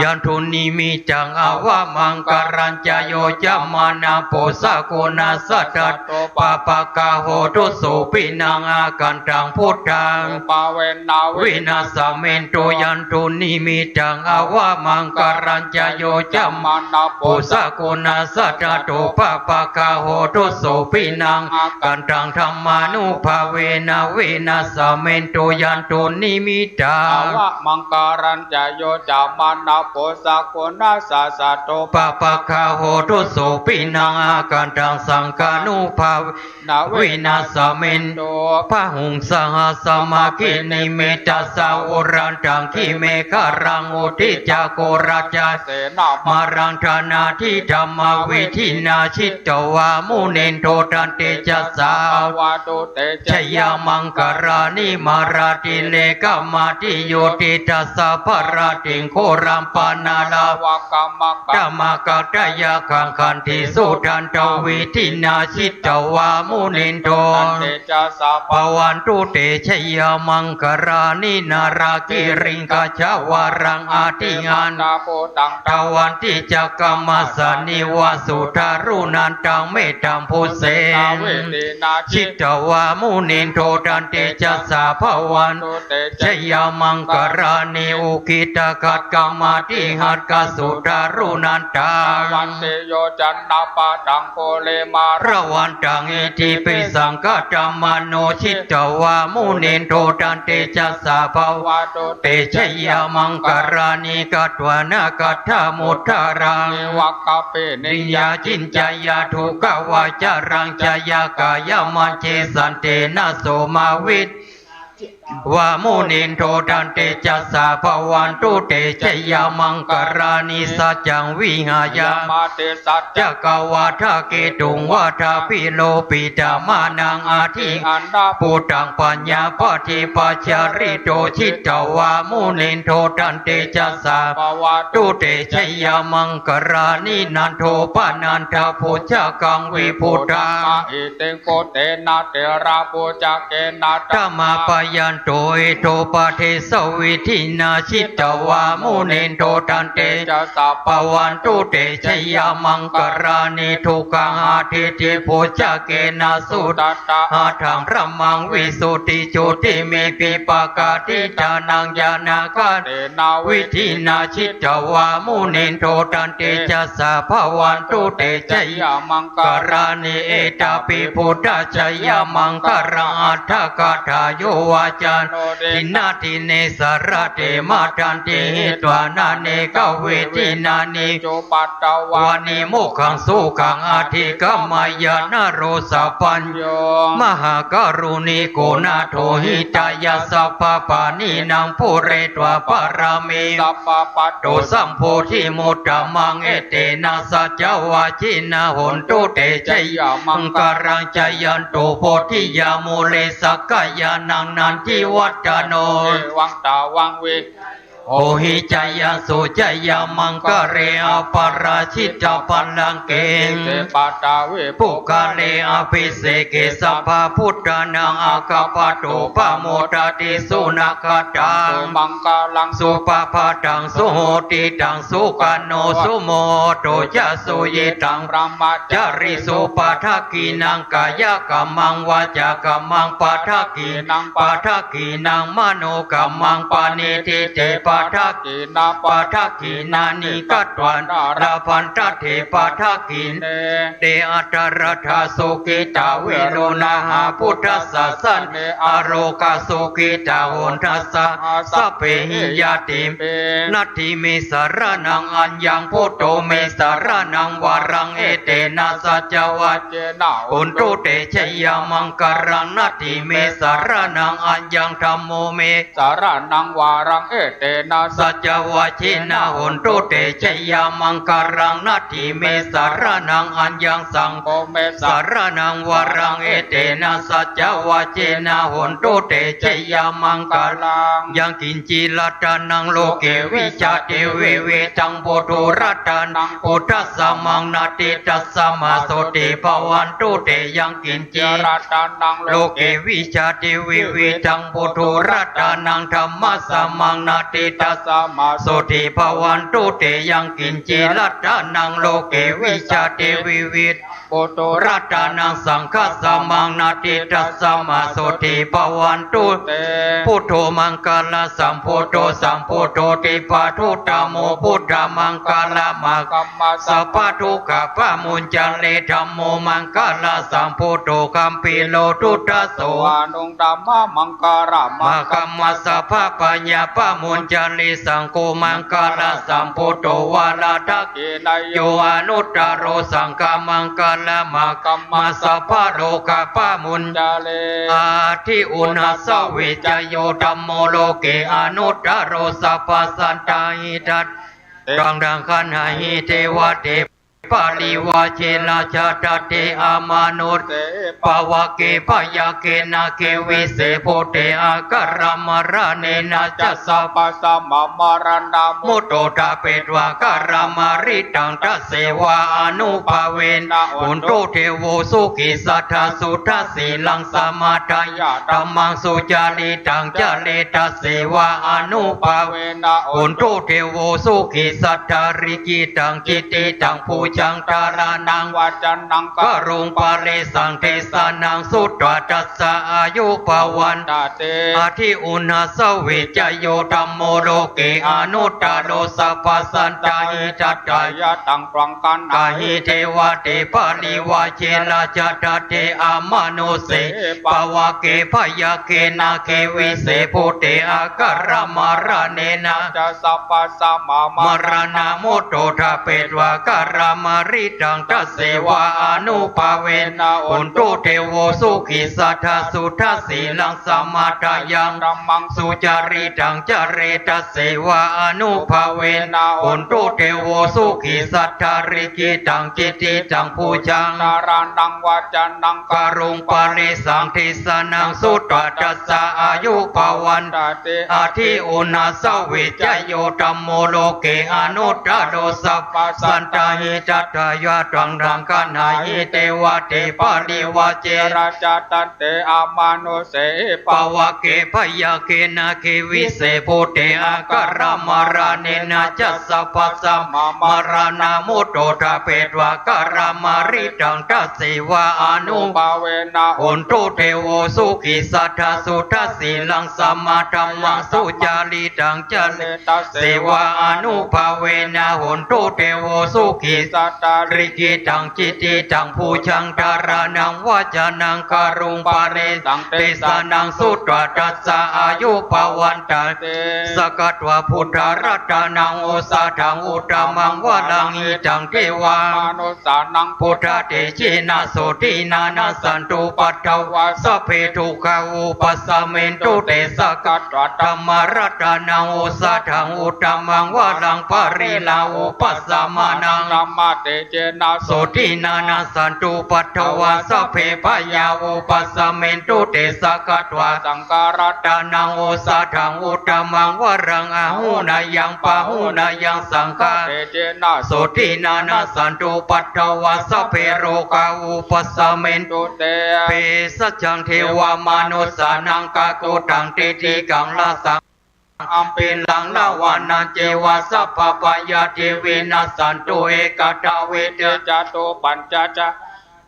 ยันทุนิมิจังอาวามังการัญจโยจัมมานาโปสะโกนาสัตตโตปะปะกะโหตุสุปินังอากันตังพุทธัง ปาเวนาวิ วินาสเมนโตยันตุนิมิตังอาวามังการัญจโยจัมมา มันนาโป ปุสะโกนา สัจโตปะปะกาโหตุโสปินังกันตังธรรมานุภาเวนะเวนะสเมนโตยันโตนิมิตา อาวะมังการัญจโยจามานาโปสักโกนาสาสะโต ปะปะคาโหตุโสปินังอาการตังสังกานุภาเวนะสเมนโตพะหุงสหสมาคินิเมตาสาวรันตังคิเมฆารังอุทิจาโกราชา เสนา มารังธนาทิธรรมวิธินาชิตตวามุเนนโทตันเตจัสสาว าตุเต ชยามังกรานิมาราติเลกามาติโยติทัสสะภราติงโครัมปานาลาว กรรม ธรรมกตยาคังคันติสุทันตวิธินาชิตตวามุนินโท เตจะสา ปวันตุเตชยามังกรานินารากิริงกาชาวารังอาทิงาน นาโปตัง ทวันติจักกรรมสนิวาสุทารุนันตังเมตัมพุเส นาเวเตนา ชิตตวามุนินโทตันเตจัสสะภวัน ตุเต ชยามังกรานิอุกิตากัดกรรมาติหัตกสุทารุนันตั วัน ง เตโยจันนาปาตังโคเลมา ระวันตังอิติปิสังกัตมโนชิตตวามุนินโทตันเตจัสสะภว วาตุ เตชยามังกรานิกัตวานากัตถามุทารัง เนวกะเปเน นิยาจินจายาทุกวาจารังจายากายามันเจสันเตนะโสมาวิทวามุนินโทตันเตจัสสะภวันตุเตชยามังกรานิสัจจังวิหายา มาเตสัจ จักวาทาเกตุงวาทาพิโลปิตามานังอาทิ อันดา ปุตังปัญญาปฏิปัจจาริโตชิตตวามุนินโทตันเตจัสสะ ปวา ตุเตชยามังกรานินันโทปานันทาโพชากังวิพุตา อิเตงโกเตนะเตระโปจักเกนะ ธรรมาปยันโตเอโตปะเทสวิธินาชิตตวามุนินโทตันเต จะสา ปวันตุเตชยามังกรานิทุกังอาทิติโพชาเกนะสุต ตัตตะ หาทางพระมังวิสุทธิโจติเมปิปากาติจานังญาณาคา เตนาวิ วิธินาชิตวามุนินโทตันเตจัสสะภวันตุเตช ย ยา มัง ก กะ รานิเอตาปิพุทธชยามังกรังอัฏฐกถาโยวาจันทินาทิเนสระเตมาทันติตวานาเนกเวทินานิ โจปัตตวาว านิโมขังสุขังอาทิกมายานโรสปัญ โย มหากรุณิโกนาโทหิตายาสัพพปานีนางผู้เรตวาปารามี สัพพะปัต โตสัมโพธิมุตตะมังเอเตนะสัจจวาจินะหนตุเตชยมังกรังจยันโตโพธิยาโมเลสักกายานังนันทิวัตโน วังตาวังเว โอหิจายาสุจายามังกะเรอปาราชิตาปัลลังเกง เตปาตาเว ปุกาเลอภิเสเกสัพพะพุทธานังอากาปะโตปะโมตติสุนักตัง มังกาลัง สุปปะตังสุโหติตังสุกโนสุโมโตจะสุเยตัง พระมา จาริสุปะทักกีนังกายกรรมังวาจากรรมังปะทักกีนังปะทักกีนังมโนกรรมังปานิทิเตปะทัก กีนา ปะทักกีนานิกัตวันราพันตเถปะทักกิน เน เตอัตรัฐาสุกิตาวิโรนาหาพุทธสัสสันอโรกาสุกิตาโหนทัสสะสัพเพหิยาติม เป นัตถิเมสารนังอัญญังพุทโธเมสารนังวารังเอเตนะสัจวัจ เจนา อุนตุเตชยามังกรังนัตถิเมสารนังอัญญังธัมโมเม สารนังวารังเอเตนะสั สัจวัชินะหุนตุเตชยามังกรังนัตถิเมสารนังอัญญังสัง โกเมสา สารนังวารังเอเตนะสัจวัชินะหุนตุเตชยามังกรัง ลัง ยังกินจีรัตนังโลเกวิชาเทเวเวตังโพธุรัตนังพุทธสมังนาติตัสสมาโสติภวันตุเตยังกิน เจ จี รัตนัง โลเกวิชาเทเวเวตังโพธุรัตนังธรรมสมังนาติตัส สมา โสติภวันตุเตยังกินจีรัตนังโลเกวิชาเทวิวิ โปโต รัตนังสังฆสมังนาติตัสสมาโสติปวันตุ เต พุทโธมังกรสัมโพโตสัมโพโตติปาทุตโมพุทธมังกรมะ กัมมา สัพพทุกขปะมุญจเลธัมโมมังกรสัมโพโตคัมปิโลทุตโส วานุงดัมมามังการะ มาคัมมัสสะภะปัญญาปะมุญจลิสังโฆมังกรสัมโพโตวาลาทัก เกนาย โยอนุตตโรสังฆมังกรมาคัมมัสสะภะโลกปะมุญ จาเล อาทิอุณหสวิจโยธัมโมโลเกอนุตตโรสัพพสันตาหิตัตดังดังขันหิเทวเทปาลิวาเชลาชาตเตอามานุต เต ปาวะเกปยาเกนาเกวิเสโพเตอาการามราเนนะจัสสะ ปัสสะมะมารันดามุ มุตโตตาเปตวาการามาริตังทัสเสวาอนุภาเวนะอุนโตเทโวสุขิสัทธาสุทัสสีลังสมาทายาตัมมังสุจาริตังจาเลทัสเสวาอนุภาเว เวนะ อุนโตเทโวสุขิสัทธาริกิตังจิตติตังภูจังตารานัง วาจันนัง กรุงปาเลสังเทสานังสุตตตัสสะอายุปวัน ตาเต อาทิอุณหสวิจโยธัมโมโลเกอนุตตโรสัพพสันตาหิทัตตาย ะตังตรังกัน กาหิเทวเตปาลิวาเชลาจตเตอามานุเสปวะเกพยาเกนาเกวิเสโพเตอาการมาราเนนะ จะสัพปัสสะมะ มรณะโมโตทาเปตวาการามาริตังทัสเสวาอนุภาเวนะอุนโตเทโวสุขิสัทธาสุทัสสีลังสมาทายัง รัมมัง สุจาริตังจาเรตัสเสวาอนุภาเวนะอุนโตเทโวสุขิสัทธาริกิตังจิตติตังภูจัง นารานังวาจันนัง กรุงปาริสังทิสานังสุตตตัสสะอายุภวัน ตาเต อาทิอุณาสวิจโยธัมโมโลเกอนุตตโรสัพพสันตาหิจัตตายะตังดังขันหาหิเทวเทปาลิวาเจ เจราจาตันเตอามานุเส ปาวะเกพยาเกนาเกวิเสโพเตอาการามารานนะจัสสะปัสสะมารณามุตโตทาเปตวาการามาริตังทัสเสวาอนุ ภาเวนะ อุนโตเทโวสุขิสัทธาสุทัสสีลังสมาธัมมังสุจาริตังจาเล ตัส เสวาอนุภาเวนะหุนโตเทโวสุขิสั สัตตา ริกิตังจิตติตังภูชังดารานังวาจานังการุงปาเรสังเตสานังสุตตตัสสะอายุปวันตา เต สกัดวาพุทธรัตนังโอสาทังอุตตมังวะลังอิตังเทวา มานุสานัง พุทธเตชินาโสตินานาสันตุปัตถวาสพเพทุกขาอุปัสสะเมนตุเตสกัดธรรมรัตนังโอสาทังอุตตมังวะลังปาริลาอุปัสสะมานัง รัมมาเตเจนะโส โสตินานาสันตุปัตถวาสพเพพยาอุปัสสะเมนตุเตสกัดวา สังการะ ตานังโอสาทังอุตตมังวะรังอาหูนายังปะหูนายังสังฆา เตเจนะ โสตินานาสันตุปัตถวาสพเพโรกาอุปัสสะเมนตุ ตุเต เปสัจจังเทวามนุสสานังกาโกตังเตติกังลาสังอัมปิลังลาวานันเจวาสัพพปายาเทวินัสสันตุเอกตาเว เต เต จโตปัญจจา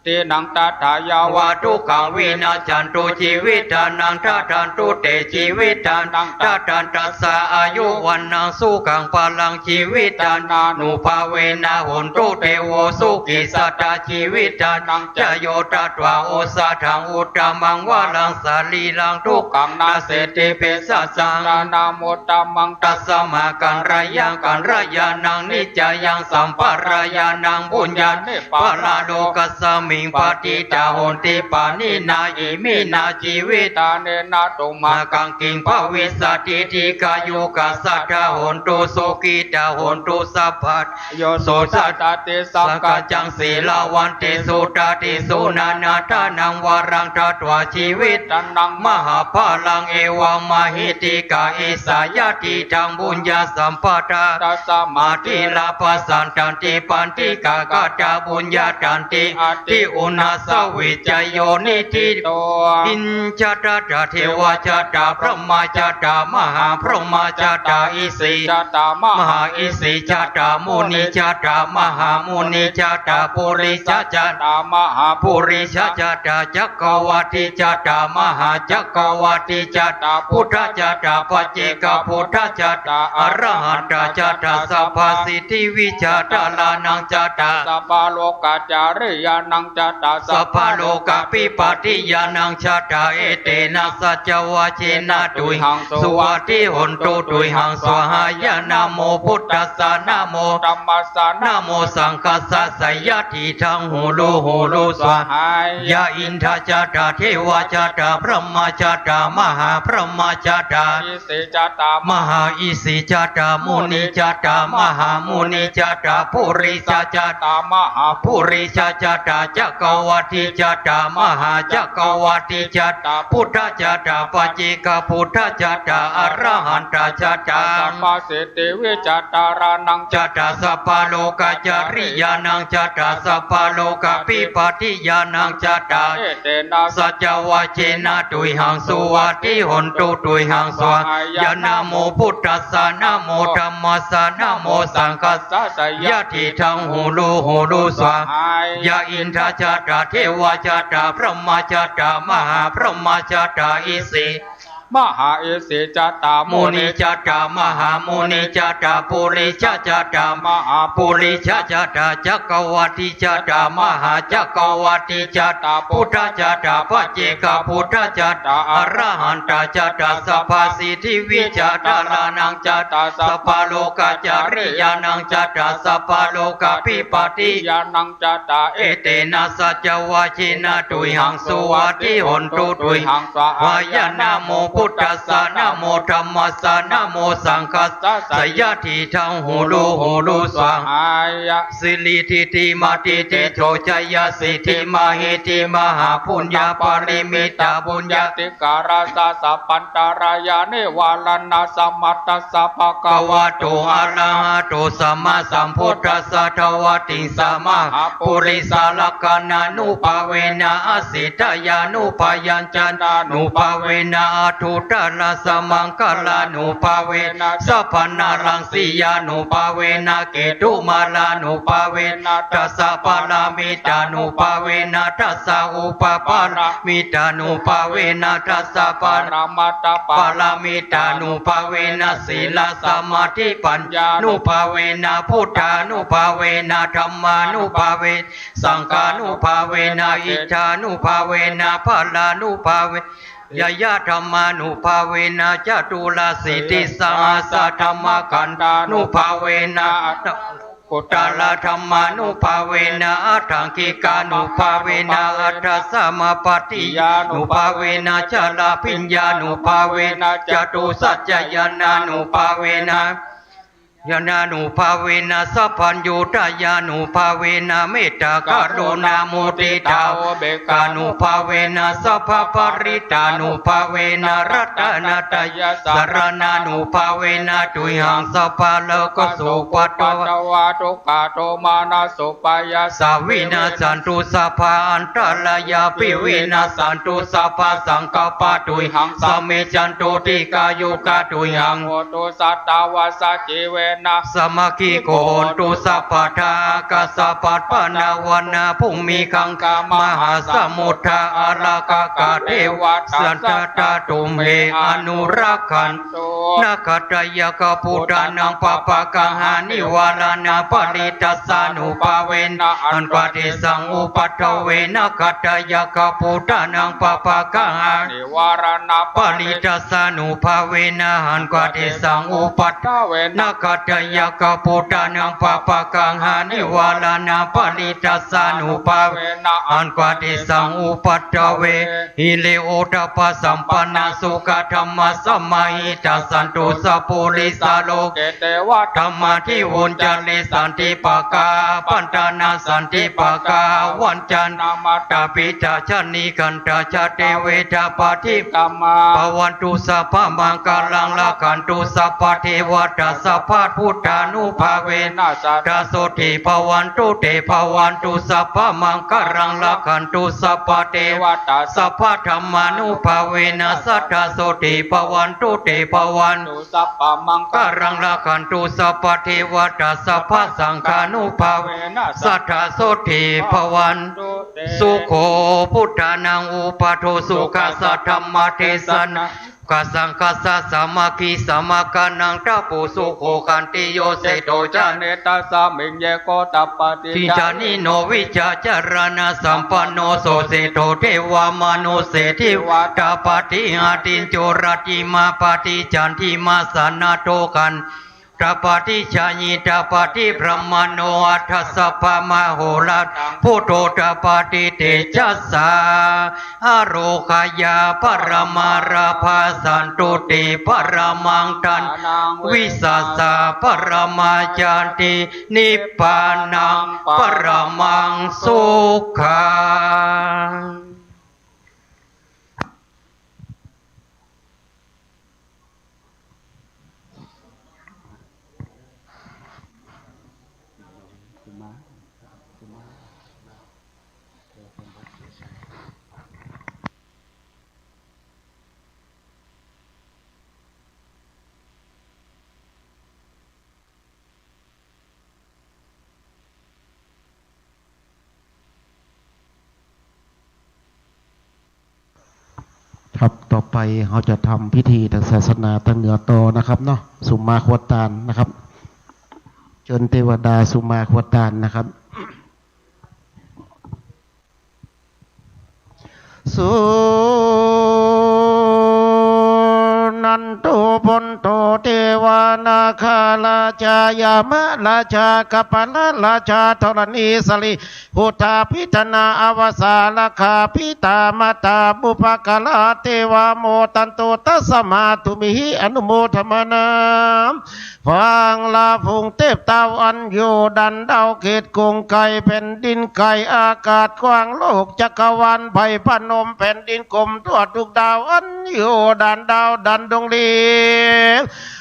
เตนังตาถายาว วาทุกขังวินาจันตุชีวิตานังทัตตันตุเตชีวิตานังทัตตันตัสสะอายุวันนังสุขังพลังชีวิตานานุภาเวนะหุนตุเตโวสุกิสัตตาชีวิตานังจโยตัตวาโอสาทังอุตตมังวาลังสาลีลังทุกขังนาเสติเปสัสสัง นานาโมตตมัง ตัสสมากันรยังกันรยานังนิจยังสัมปรายานังบุญญาเนปาราโลกัสสมิงปฏิจาโหนติปานินาอิมินาชีวิตา ตาเนนาตุมา มากังกิงภวิสติทิกายุกัสสัทธาโหนตุโสกิตาโหนตุสัพพัท โยโสสัตตาเตสั สั ง ง กั กั จ จจังสีลาวันติสุตาติสุนานาทานังวารังทัตวาชีวิต จันนัง มหาภาลังเอวังมหิติกาอิสายาติทังบุญญาสัมปทา ตัสสะ มาทิลาภสันตันติปันติกากาจาบุญญาตันติ อติ ธิอุณาสวิจโยนิธิโตอินจตตาเทวจตาพระมาจตามหาพระมาจตาอิสิจตามหาอิสิจตามุนิจตามหามุนิจตาปุริจจตามหาปุริจจตาจักรวัติจตามหาจักรวัติจตาพุทธจตาปัจเจกพุทธจตาอรหันตจตาสัพพสิทธิวิจตาลานังจตาสัพพโลกาจาริยานังจตาสัพพโลกาปิปติยานังจตาเอเตนะสัจวะเจนะตุยหังสุวัติหนตุตุยหังสวหายานะโมพุทธัสสะนะโมธัมมัสสะนะโมสังฆัสสะสยติทังหูลูสวหายาอินทจตาเทวจตาพระมาจตามหาพระมาจตาอิสิจตามหาอิสิจตามุนิจตามหามุนิจตาปุริจจตามหาปุริจจตาจักรวัติจตามหาจักรวัติจตาพุทธจตาปัจเจกพุทธจตาอรหันตจตาสัมมาสิทธิวิจตารานังจตาสัพพโลกาจาริยานังจตาสัพพโลกาปิปติยานังจตาเอเตนะสัจวะเจนะตุยหังสุวัติหนตุตุยหังสวายานะโมพุทธัสสะนะโมธัมมัสสะนะโมสังฆัสสะสยติทังหูลูสวายาอินทจตาเทวจตาพระมาจตามหาพระมาจตาอิสิมหาเอสิจตามุนิจตามหามุนิจตาปุริจจตามหาปุริจจตาจักรวัติจตามหาจักรวัติจตาพุทธจตาปัจเจกพุทธจตาอรหันตจตาสัพพสิทธิวิจตาลานังจตาสัพพโลกาจาริยานังจตาสัพพโลกาปิปติยานังจตาเอเตนะสัจวะเจนะตุยหังสุวัติหนตุตุยหังสวายานะโมพุทธัสสะนะโมธัมมัสสะนะโมสังฆัสสะสยติทังหูลูสวหายะสิริทิติมาติติโชจยสิทธิมหิติมหาปุญญาปริมิตาปุญญาติการาสะสัพพันตารายาเนวาลนาสัมมัตตสัพพะกวะโตอะระหะโตสัมมาสัมพุทธัสสะทวติสัมมาปุริสาลกนานุภาเวนะอสิทยานุปยัญจนานุภาเวนะทุตลาสมังคลานุภาเวนะสัพพนารังสียานุภาเวนะเกตุมาลานุภาเวนะทัสสะปารามิตานุภาเวนะทัสสะอุปปารามิตานุภาเวนะทัสสะปารามัตตปารามิตานุภาเวนะศีลสมาธิปัญญานุภาเวนะพุทธานุภาเวนะธัมมานุภาเวสังฆานุภาเวนะอิทธานุภาเวนะพลานุภาเวยายาธรรมานุภาเวนะจตุลสิทธิสหัสธรรมขันธานุภาเวนะกุตลธรรมานุภาเวนะอัฏฐังคิกานุภาเวนะอัฏฐสมาปฏิยานุภาเวนะจลาพิญญานุภาเวนะจตุสัจจยานานุภาเวนะยานานุภาเวนะสัพพัญญูตายานุภาเวนะเมตตากรุณามุทิตาเบกานุภาเวนะสัพพปริตานุภาเวนะรัตนาตยสารนานุภาเวนะตุยหังสัพพะโลกสุปัตตวะทุกขโตมานะสุปายาสาวินาสันตุสัพพะอันตรายาปิวินาสันตุสัพพะสังฆปะตุยหังสมิจันตุติกายุกะตุยหังโหตุสัตตาวาสจิเวนะสมาคิโกนตุสัพพทากาสัพพปนาวนาภูมิคังกามหาสมุทธาอาลากากาเทวสันตตาตุมเหอนุรักขันตุนาคตยกพุทธานังปปะกังหานิวาลานาปริตัสสานุภาเวนะอันปฏิสังอุปัฏฐเวนะคตยกพุทธานังปปะกังหานิวาลานาปริตัสสานุภาเวนะอันปฏิสังอุปัฏฐเวนะคตยกพุทธานังปปะกังหานิวาลานาปริตัสสานุภาเวนะอันปฏิสังอุปัฏฐเวหิเลโอตปะสัมปันนสุขธรรมสมัยตัสสันตุสัพพุริสาโลเกเตวะธรรมทิวุญจลิสันติปกาปันตานาสันติปกาวันจันนามัตตปิจาชนิกันตาชาเตเวทาปฏิกัมมาภวันตุสัพพมังคลังละขันตุสัพพเทวตาสัพพ พุทธานุภาเวนัสตาโสติภวันตุเตภวันตุสัพพมังคารังละขันตุสัพพเทวตาสัพพธรรมานุภาเวนัสตาโสติภวันตุเตภวันตุสัพพมังคารังละขันตุสัพพเทวตาสัพพสังฆานุภาเวนัสตาโสติภวันสุโขพุทธานังอุปโทสุขัสสะธรรมเทศนากัสสังกัสสะสามาคีสามากานังตาปุสุโขคันติโยเสโตจาเนตัสสะมิงเยโกตัปปติทิจานิโนวิจาจารณะสัมปันโนโสเสโตเทวามนุเสทิวัตปฏิหาตินโจรติมาปฏิจันทิมาสนาโตกันตปฏิชาญิตปฏิพรหมโนอัฏฐสัพพมโหรัตพุทโธตปฏิเตจัสสาอโรคายาปรมาราภาสันตุติปรมังตันวิสัสสะปรมาจันตินิพพานังปรมังสุขังครับต่อไปเราจะทำพิธีทางศาสนาทางเหนือต่อนะครับเนาะสุมาควตานนะครับเชิญเทวดาสุมาควตานนะครับสุนันตุปุนโตเทวานาคาราชายามะราชากัปปะราชาธรณีสลิหุตาพิธนาอวสาลคาพิตามตาบุปกลาเทวาโมตันโตตัสมาตุมิหิอนุโมทมนาฟังลาพุงเทพเตาอันอยู่ดันดาวเขตกรุงไก่แผ่นดินไก่อากาศกว้างโลกจักรวาลไผ่พนมแผ่นดินกลมทั่วทุกดาวอันอยู่ดันดาวดันดงลี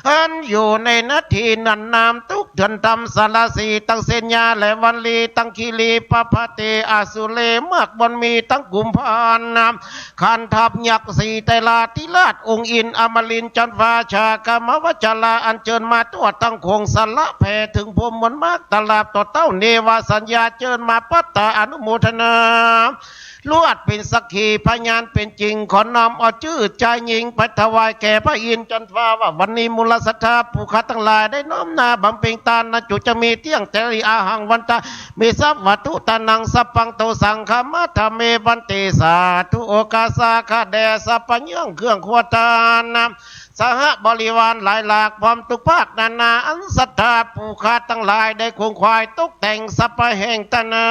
อันอยู่ในนาทีนันนามทุกเดือนทำสารสีตั้งเสญญาและวันลีตั้งคีรีปะพะเตอาสุเลมากบนมีตั้งกุมภานนามขันทับยักษ์สีไตลาธิราชองค์อินอมรินจันทราชากามวจลาอันเชิญมาตัวตั้งคงสละแผ่ถึงพรมมนมากตลาดต่อเต้าเนวาสัญญาเชิญมาปัตตาอนุโมทนาลวดเป็นสักขีพยานเป็นจริงขอนำเอาชื่อใจหญิงไปถวายแก่พระอินทร์จันทราว่าวันนี้มูลศรัทธาผู้ข้าทั้งหลายได้น้อมนาบำเพ็ญทานนะจุจะมีเที่ยงเตรีอาหังวันตามีทรัพย์วัตถุตานังสัพพังโตสังฆมัทเมบันเตสาธุโอกาสาคาแดสัพพยังเครื่องขวตานสหบริวารหลายหลากพร้อมทุกภาคนานาอันศรัทธาผู้ข้าทั้งหลายได้คงควายตกแต่งสัพพแห่งตนา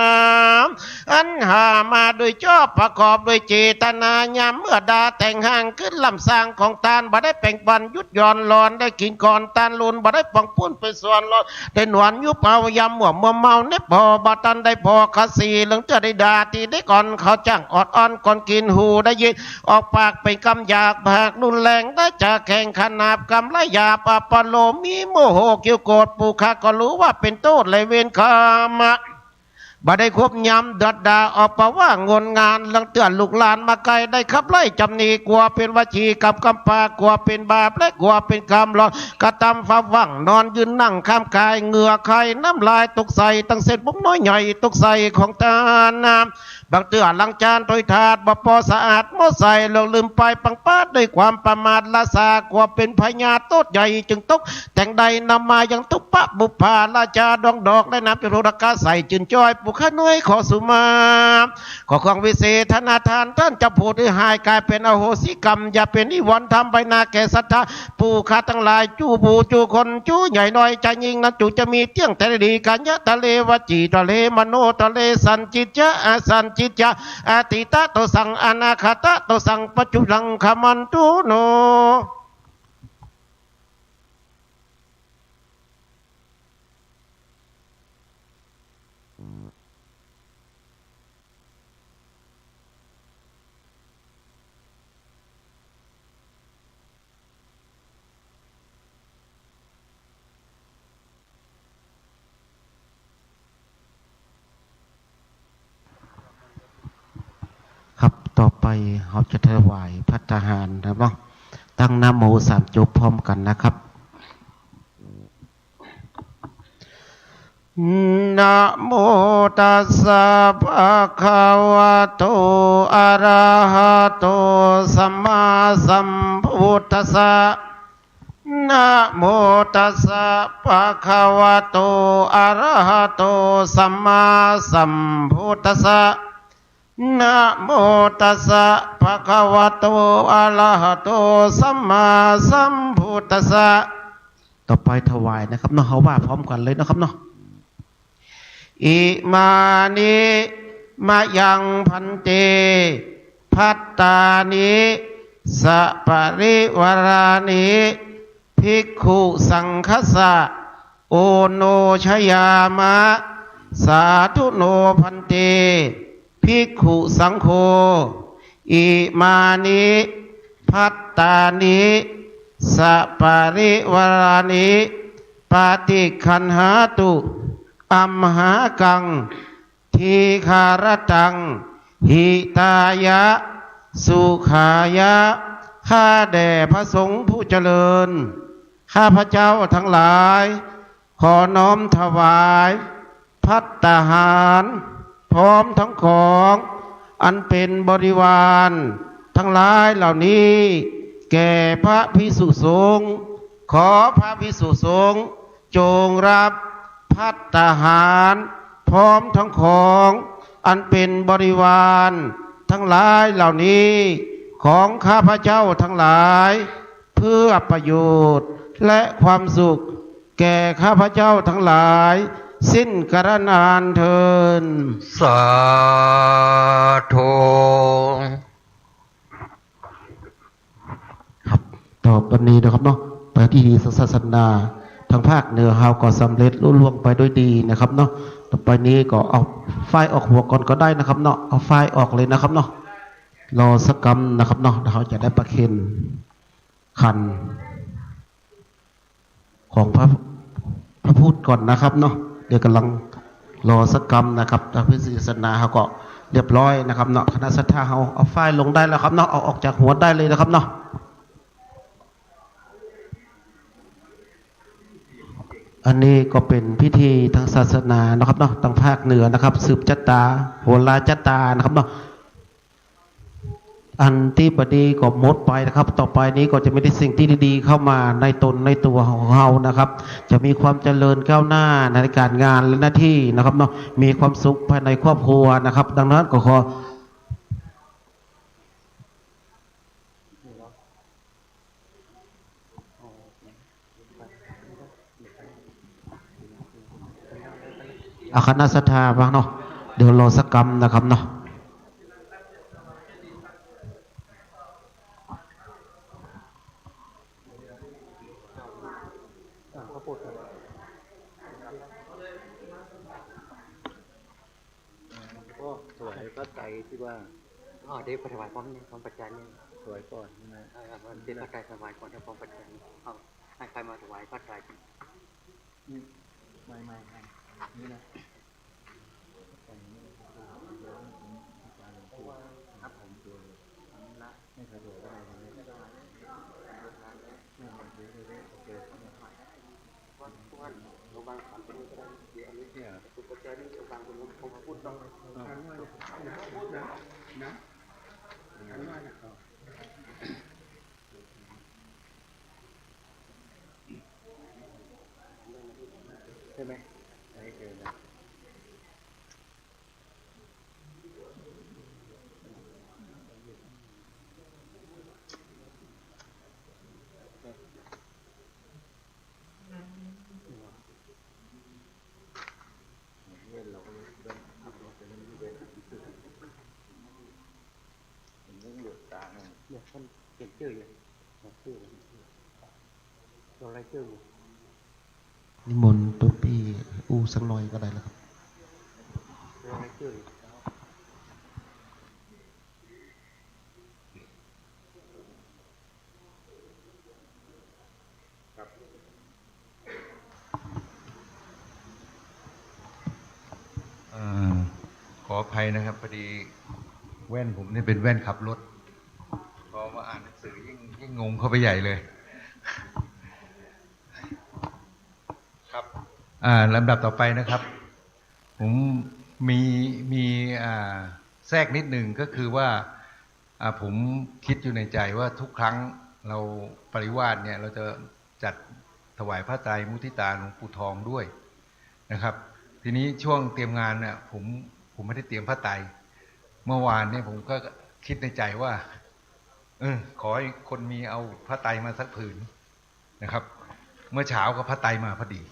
อันหามาโดยชอบประกอบโดยเจตนายามเมื่อดาแต่งห่างขึ้นลำสร้างของตานบ่ได้แป่งปันยุดย่อนหลอนได้กินก่อนตานลุนบ่ได้ปังปุ้นไปส่วนหลอนได้หนวนยุบเอายำหม่วมเมาเน็บพอบาตันได้พอคสีเหลืองจะได้ดาตีได้ก่อนเขาจ้างอดอ่อนก่อนกินหูได้ยินออกปากเป็นคำหยาบผากรุนแรงได้จากแข่งขนาบกำไรยาปปโลมีโมโหเกี่ยวโกรธผู้ข้าก็รู้ว่าเป็นโทษเลยเวรคามะบ่ได้ควบยำดัดดาออกปะว่างนงานลังเตือนลูกหลานมาไกลได้ขับไล่จำนีกลัวเป็นวจีกับกำปากลัวเป็นบาปและกลัวเป็นคำหลอกกระทำฟ้าว่างนอนยืนนั่งข้ามกายเหงื่อใครน้ำลายตกใส่ตั้งเส้นบุกน้อยใหญ่ตกใส่ของตาน้ำบางเตือนลังจานถอยถาดบ่พอสะอาดมอใส่ลงลืมไปปังป้าด้วยความประมาทละสากลัวเป็นพญาโตดใหญ่จึงตกแต่งใดนำมายังตุกปะบุพาราชาดองดอกและน้ำเป็นโรดกาใส่จืนจอยปุขน้อยขอสุมาขอความวิเศษธนาทานท่านจะพูดให้หายกลายเป็นอโหสิกรรมอย่าเป็นนิวรณ์ทำไปนาแก่ศรัทธาผู้ข้าทั้งหลายจูบูจูคนจูใหญ่น้อยใจยิงนั้นจูจะมีเที่ยงแต่ดีกันยะทะเลวจีทะเลมโนทะเลสันจิตจะสันจิตจะอติตะโตสังอนาคตะโตสังปัจจุบังขมันตุโน เราจะถวายพัฒหารนะครับเนาะตั้งนะโมสามจบพร้อมกันนะครับนะโมตัสสะภะคะวะโตอะระหะโตสัมมาสัมพุทธัสสะนะโมตัสสะภะคะวะโตอะระหะโตสัมมาสัมพุทธัสสะนะโมตัสสะภะคะวะโตอะระหะโตสัมมาสัมพุทธัสสะต่อไปถวายนะครับเนาะเขาว่าพร้อมกันเลยนะครับเนาะอิมานิมะยังพันเตพัตตานิสัปริวารานิภิกขุสังฆสะโอโนชยามะสาธุโนพันเตภิกขุสังโฆอิมานิพัตตานิสัปริวารานิปาติคันหาตุอัมหากังทีคารตังหิตายะสุขายะข้าแด่พระสงฆ์ผู้เจริญข้าพระเจ้าทั้งหลายขอน้อมถวายภัตตาหารพร้อมทั้งของอันเป็นบริวารทั้งหลายเหล่านี้แก่พระภิกษุสงฆ์ขอพระภิกษุสงฆ์จงรับภัตตาหารพร้อมทั้งของอันเป็นบริวารทั้งหลายเหล่านี้ของข้าพเจ้าทั้งหลายเพื่อประโยชน์และความสุขแก่ข้าพเจ้าทั้งหลายสิ้นกรณานเทินสาธุครับต่อไปนี้นะครับเนาะไปที่ศาสนาทางภาคเหนือเฮาก็สำเร็จลุล่วงไปด้วยดีนะครับเนาะต่อไปนี้ก็เอาไฟออกหัวก่อนก็ได้นะครับเนาะเอาไฟออกเลยนะครับเนาะรอสักกรรมนะครับเนาะเขาจะได้ประเคนขันของพระพุทธก่อนนะครับเนาะเดี๋ยวกำลังรอสักกรรมนะครับทางพิธีศาสนาเขาก็เรียบร้อยนะครับเนาะคณะศรัทธาเขาเอาไฟลงได้แล้วครับเนาะเอาออกจากหัวได้เลยนะครับเนาะอันนี้ก็เป็นพิธีทางศาสนานะครับเนาะทางภาคเหนือนะครับสืบจัตตาโหราจัตตานะครับเนาะอันที่ปดีก็หมดไปนะครับต่อไปนี้ก็จะไม่ได้สิ่งที่ดีๆเข้ามาในตนในตัวของเรานะครับจะมีความเจริญก้าวหน้าในการงานและหน้าที่นะครับเนาะมีความสุขภายในครอบครัวนะครับดังนั้นก็ขออาคณะศรัทธาบ้างเนาะเดี๋ยวรอสักกรรมนะครับเนาะก็ถวายพระไตรที่ว่าเดี๋ยวถวายพร้อมนี่พร้อมปัจจัยนี่ถวายก่อนนะเดี๋ยวพระไตรถวายก่อนถ้าพร้อมปัจจัยเอาให้ใครมาถวายพระไตรไม่นี่นะครับผมดูละไม่สะดวกอะไรเลยไม่ได้วันเราบางคำเป็นก็ได้เดี๋ยวอันนี้เนี่ยคุณปัจจัยนี่บางคนผมพูดต้องนะใช่ไหมใช่นะเดี๋ยวท่านเขียนชื่อเลยชื่อเราอะไรชื่อนิมนต์ตัวพี่อูสักหน่อยก็ได้แล้วครับเราอะไรชื่อขออภัยนะครับพอดี แว่นผมนี่เป็นแว่นขับรถพอมาอ่านหนังสือยิ่งงงเข้าไปใหญ่เลยครับลำดับต่อไปนะครับผมมีแทรกนิดหนึ่งก็คือว่าผมคิดอยู่ในใจว่าทุกครั้งเราปริวาสเนี่ยเราจะจัดถวายพระไตรมุทิตาหลวงปู่ทองด้วยนะครับทีนี้ช่วงเตรียมงานเนี่ยผมไม่ได้เตรียมพระไตรเมื่อวานเนี่ยผมก็คิดในใจว่าขอให้คนมีเอาพระไตรมาสักผืนนะครับเมื่อเช้าก็พระไตรมาพอดี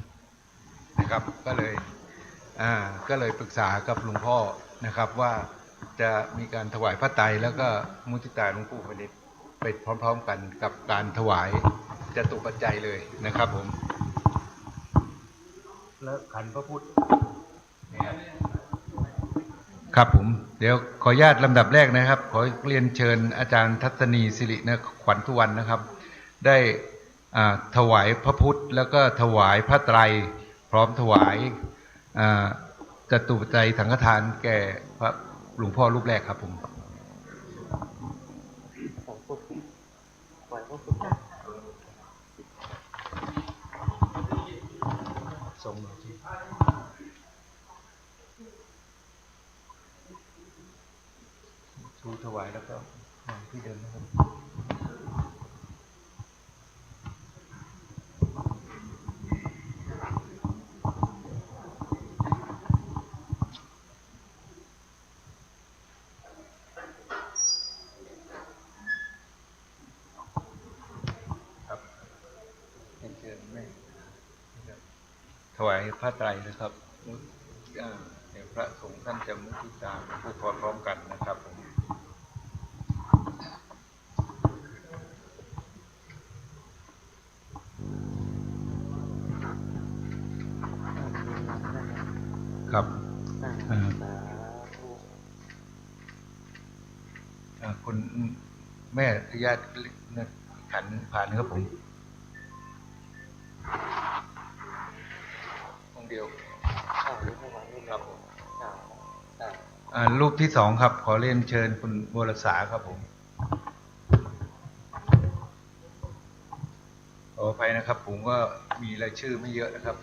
นะครับก็เลยปรึกษากับหลวงพ่อนะครับว่าจะมีการถวายพระไตรแล้วก็มุทิตาหลวงปู่ไปพร้อมๆกันกับการถวายจตุปัจจัยเลยนะครับผมแล้วขันพระพุทธครับผมเดี๋ยวขออนุญาตลำดับแรกนะครับขอเรียนเชิญอาจารย์ทัศนีสิรินะขวัญทุวรรณนะครับได้ถวายพระพุทธแล้วก็ถวายพระไตรพร้อมถวายจตุปัจจัยสังฆทานแก่พระหลวงพ่อรูปแรกครับผมส่งที่ชูถวายแล้วก็วางที่เดิมนะครับถวายพระไตรนะครับเดี๋ยวพระสงฆ์ท่านจะมุทิตาผู้พร้อมกันนะครับผมครับคุณแม่ญาติขันผ่านครับผมเดียวครับรูปที่สองครับขอเรียนเชิญคุณวรสาครับผมขออภัยนะครับผมก็มีรายชื่อไม่เยอะนะครับ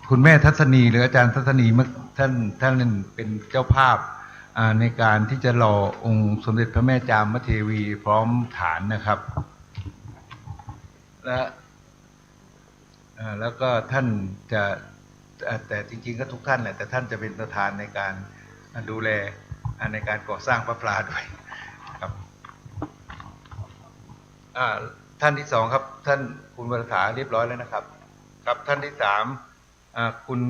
คุณแม่ทัศนีหรืออาจารย์ทัศนีเมื่อท่านเป็นเจ้าภาพในการที่จะหล่อองค์สมเด็จพระแม่จามเทวีพร้อมฐานนะครับแล้วก็ท่านจะแต่จริงๆก็ทุกท่านแหละแต่ท่านจะเป็นประธานในการดูแลในการก่อสร้างพระปลาด้วยครับท่านที่สองครับท่านคุณวรสาเรียบร้อยแล้วนะครับครับท่านที่สามคุณ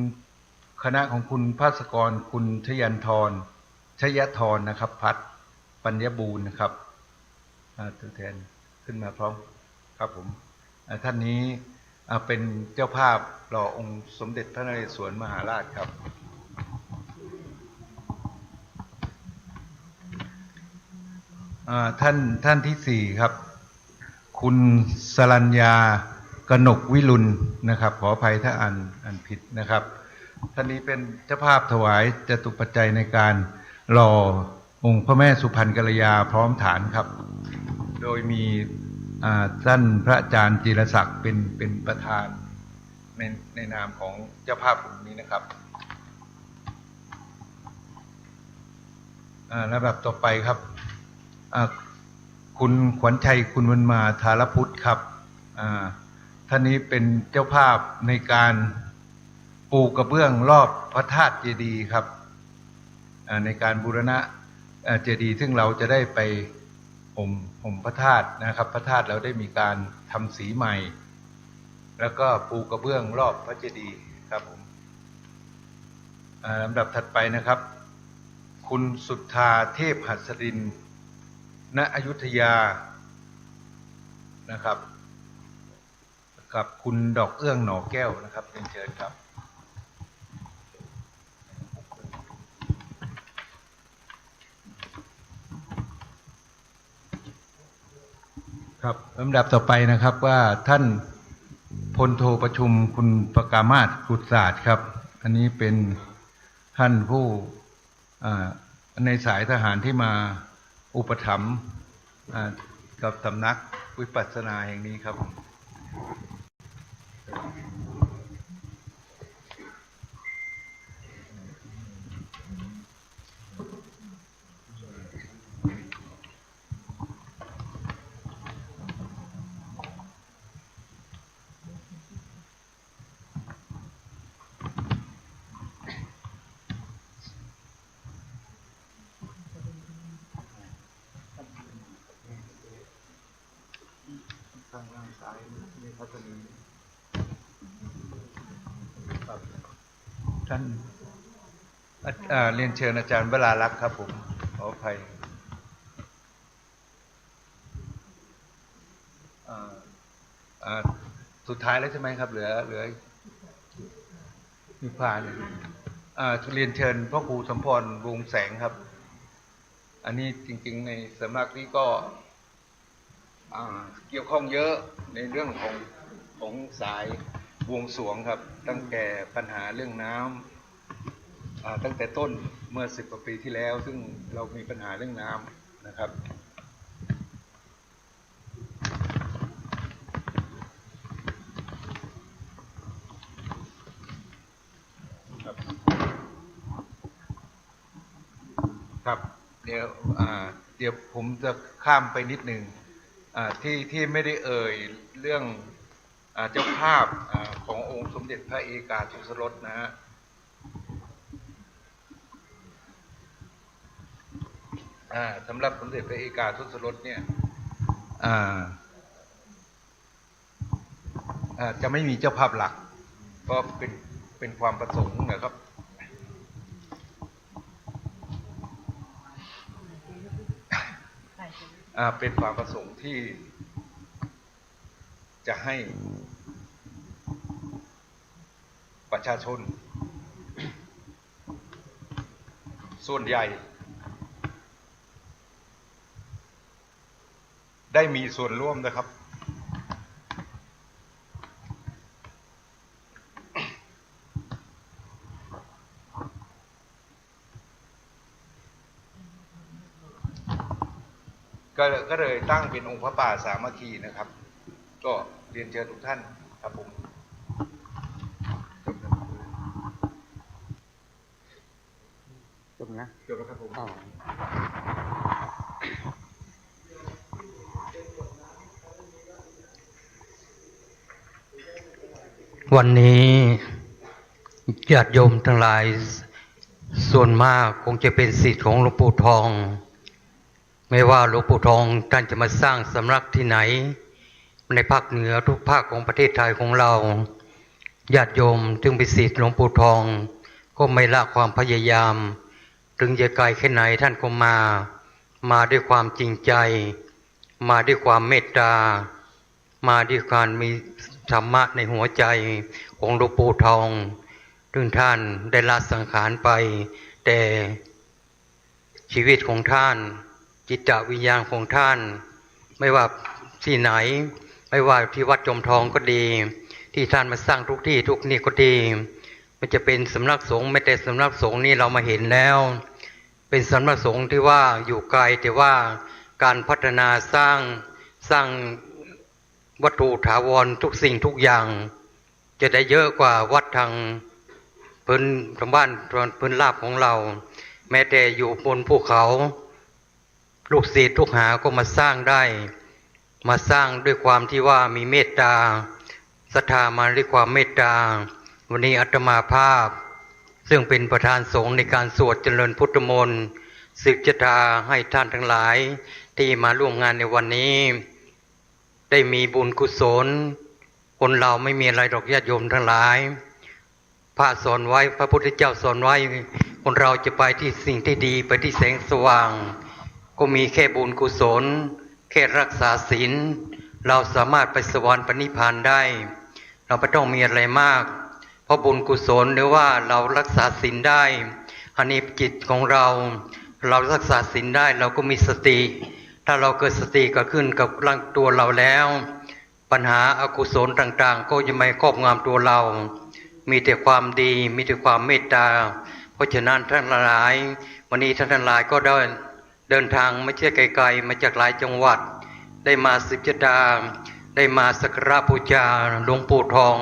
คณะของคุณภาสกรคุณชยันทรนะครับพัฒปัญญบูรณ์นะครับตัวแทนขึ้นมาพร้อมครับผมท่านนี้เป็นเจ้าภาพหล่อองค์สมเด็จพระนเรศวรมหาราชครับท่านที่สี่ครับคุณสรัญญากนกวิรุณนะครับขออภัยถ้าอ่านผิดนะครับท่านนี้เป็นเจ้าภาพถวายจตุปัจจัยในการหล่อองค์พระแม่สุพรรณกัลยาพร้อมฐานครับโดยมีท่านพระอาจารย์จิรศักดิ์เป็นประธานในนามของเจ้าภาพกลุ่มนี้นะครับลำดับต่อไปครับคุณขวัญชัยคุณวรรมาธารพุทธครับท่านนี้เป็นเจ้าภาพในการปูกระเบื้องรอบพระธาตุเจดีย์ครับในการบูรณะเจดีย์ซึ่งเราจะได้ไปห่มพระธาตุนะครับพระธาตุเราได้มีการทำสีใหม่แล้วก็ปูกระเบื้องรอบพระเจดีย์ครับผมลำดับถัดไปนะครับคุณสุทธาเทพหัสดินณอยุธยานะครับกับคุณดอกเอื้องหน่อแก้วนะครับเรียนเชิญครับครับลำดับต่อไปนะครับว่าท่านพลโทประชุมคุณประกามาศกุศศาสตร์ครับ อันนี้เป็นท่านผู้ในสายทหารที่มาอุปถัมภ์กับสำนักวิปัสสนาแห่งนี้ครับ ท่านเรียนเชิญอาจารย์วราลักษณ์ครับผมขออภัยสุดท้ายแล้วใช่ไหมครับเหลือมีผ่านเรียนเชิญพ่อครูสมพรวงแสงครับอันนี้จริงๆในสำนักนี้ก็เกี่ยวข้องเยอะในเรื่องของสายบวงสรวงครับตั้งแต่ปัญหาเรื่องน้ำตั้งแต่ต้นเมื่อ10 กว่าปีที่แล้วซึ่งเรามีปัญหาเรื่องน้ำนะครับครับเดี๋ยวผมจะข้ามไปนิดหนึ่งที่ไม่ได้เอ่ยเรื่องเจ้าภาพขององค์สมเด็จพระเอกาทศรสนะฮะสำหรับสมเด็จพระเอกาทศรสเนี่ยจะไม่มีเจ้าภาพหลักก็เป็นความประสงค์นะครับเป็นความประสงค์ที่จะให้ประชาชนส่วนใหญ่ได้มีส่วนร่วมนะครับก็เลยตั้งเป็นองค์พระป่าสามัคคีนะครับก็เรียนเชิญทุกท่านครับผมจบนะจบแล้วครับผม วันนี้ญาติโยมทั้งหลายส่วนมากคงจะเป็นศิษย์ของหลวงปู่ทองไม่ว่าหลวงปู่ทองท่านจะมาสร้างสำนักที่ไหนในภาคเหนือทุกภาคของประเทศไทยของเราญาติโยมถึงเป็นศิษย์หลวงปู่ทองก็ไม่ละความพยายามถึงจะไกลแค่ไหนท่านก็มาด้วยความจริงใจมาด้วยความเมตตามาด้วยการมีธรรมะในหัวใจของหลวงปู่ทองถึงท่านได้ละสังขารไปแต่ชีวิตของท่านจิตวิญญาณของท่านไม่ว่าที่ไหนไม่ว่าที่วัดจอมทองก็ดีที่ท่านมาสร้างทุกที่ทุกนี่ก็ดีมันจะเป็นสำนักสงฆ์ไม่แต่สำนักสงฆ์นี่เรามาเห็นแล้วเป็นสำนักสงฆ์ที่ว่าอยู่ไกลแต่ว่าการพัฒนาสร้างวัตถุถาวรทุกสิ่งทุกอย่างจะได้เยอะกว่าวัดทางพื้นบ้านพื้นราบของเราแม้แต่อยู่บนภูเขาลูกศิษย์ลูกหาก็มาสร้างได้มาสร้างด้วยความที่ว่ามีเมตตาศรัทธามาด้วยความเมตตาวันนี้อาตมาภาพซึ่งเป็นประธานสงฆ์ในการสวดเจริญพุทธมนต์ศึกษาให้ท่านทั้งหลายที่มาร่วมงานในวันนี้ได้มีบุญกุศลคนเราไม่มีอะไรดอกญาติโยมทั้งหลายพระสอนไว้พระพุทธเจ้าสอนไว้คนเราจะไปที่สิ่งที่ดีไปที่แสงสว่างก็มีแค่บุญกุศลแค่รักษาศีลเราสามารถไปสวรรค์ปณิพพานได้เราไม่ต้องมีอะไรมากเพราะบุญกุศลหรือว่าเรารักษาศีลได้อันนี้จิตของเรารักษาศีลได้เราก็มีสติถ้าเราเกิดสติก็ขึ้นกับร่างตัวเราแล้วปัญหาอกุศลต่างๆก็จะไม่ครอบงำตัวเรา มีแต่ความดีมีแต่ความเมตตาเพราะฉะนั้นท่านหลายวันนี้ท่านหลายก็เดินทางไม่ใช่ไกลๆมาจากหลายจังหวัดได้มาสืบชะตาได้มาสักการะบูชาหลวงปู่ทอง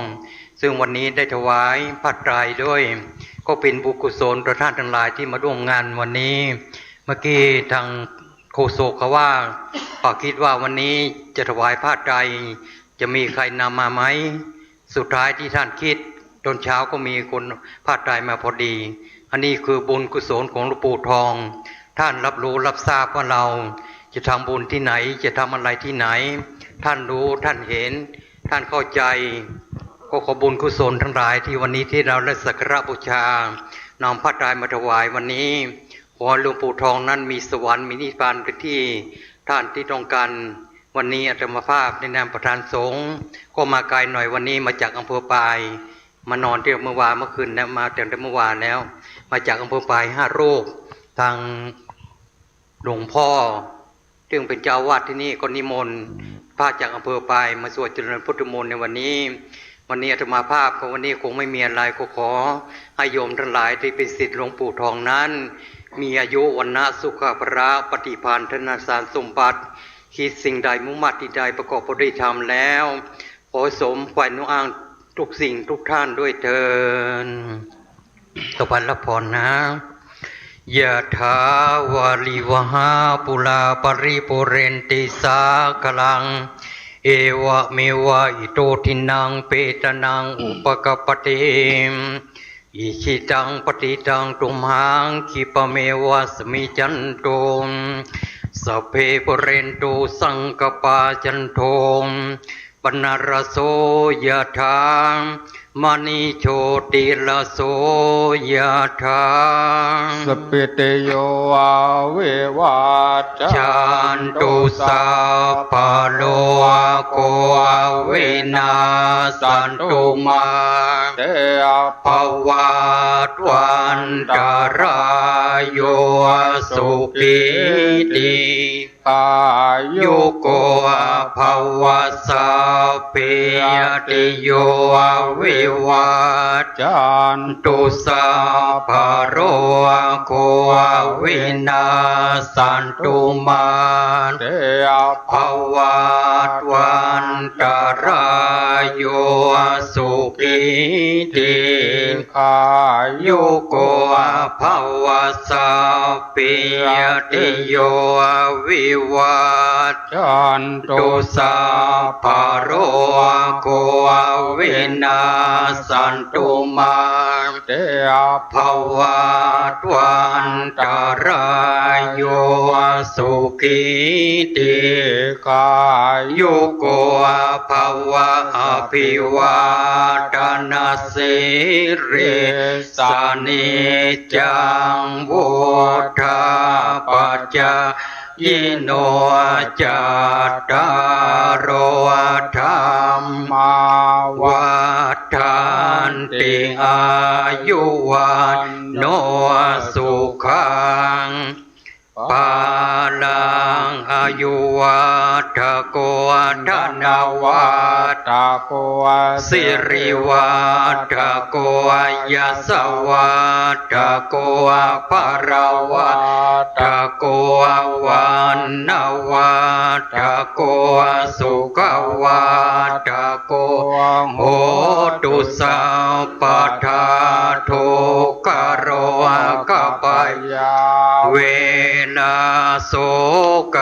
ซึ่งวันนี้ได้ถวายผ้าไตรด้วยก็เป็นบุญกุศลต่อท่านทั้งหลายที่มาร่วมงานวันนี้เมื่อกี้ทางโฆษกเขาว่าปาคิดว่าวันนี้จะถวายผ้าไตรจะมีใครนำมาไหมสุดท้ายที่ท่านคิดตอนเช้าก็มีคนผ้าไตรมาพอดีอันนี้คือบุญกุศลของหลวงปู่ทองท่านรับรู้รับทราบว่าเราจะทำบุญที่ไหนจะทำอะไรที่ไหนท่านรู้ท่านเห็นท่านเข้าใจก็ขอบุญกุศลทั้งหลายที่วันนี้ที่เราได้สักการะบูชานำผ้าไตรมาถวายวันนี้ขอหลวงปู่ทองนั้นมีสวรรค์มีนิพพานเป็นที่ท่านที่ต้องการวันนี้อาตมาภาพในนามประธานสงฆ์ก็มาไกลหน่อยวันนี้มาจากอำเภอปายมานอนที่เมื่อวานเมื่อคืนนะมาแต่เมื่อวานแล้วมาจากอำเภอปาย5 รูปทางหลวงพ่อซึ่งเป็นเจ้าวาดที่นี่ก็นิมนต์พระจากอำเภอปายมาสวดเจริญพุทธมนต์ในวันนี้อาตมาภาพของวันนี้คงไม่มีอะไรก็ขอให้โยมทั้งหลายที่เป็นศิษย์หลวงปู่ทองนั้นมีอายุวันนะสุขภระปฏิภาณธนสารสมบัติคิดสิ่งใดมุ่งมั่นที่ใดประกอบพอได้ทำแล้วขอสมขวัญนุ่งอ้างทุกสิ่งทุกท่านด้วยเถิดตะวันละพรนะยะถาวาลิวหาปุราปริปุเรนติสาคลังเอวะเมวะอิโตทินังเปตนังอุปกปติอิชิตังปฏิตังตุมหังคิปะเมวะสมิจันโตสัพเพปุเรนตุสังกปาจันโทปนารโสยะถามณีโชติลโสยะถาสปิเตโยอาเววัจจันตุสัพพะโลโกเวนัสสันตุมาเตภวัตวันตรายโยสุขิติกายุโกภวสัพเพติโยวิวัจจันตุสัพพะโรโควินาสันตุมาเตภวัตวันตรายโยสุขิติกายุโกภวสัพเพติโยวิวัจจันตุสัพพะโรโควินาสันตุมาเตภวัตวันตรายโยสุขิติกายุโกภวะอภิวาทนาสิริสานิจังวุฒาปัจจยิโนจัตตารโอธรรมาวัฏันติอายุวันโนสุขังปาลังอายุวัฏโกธนาวัฏโกสิริวัฏโกยัสวัฏโกภรวัฏโกวันนวัฏโกสุขวัฏโกโหตุสัพพทาทุกโรกปยาเวนาโสก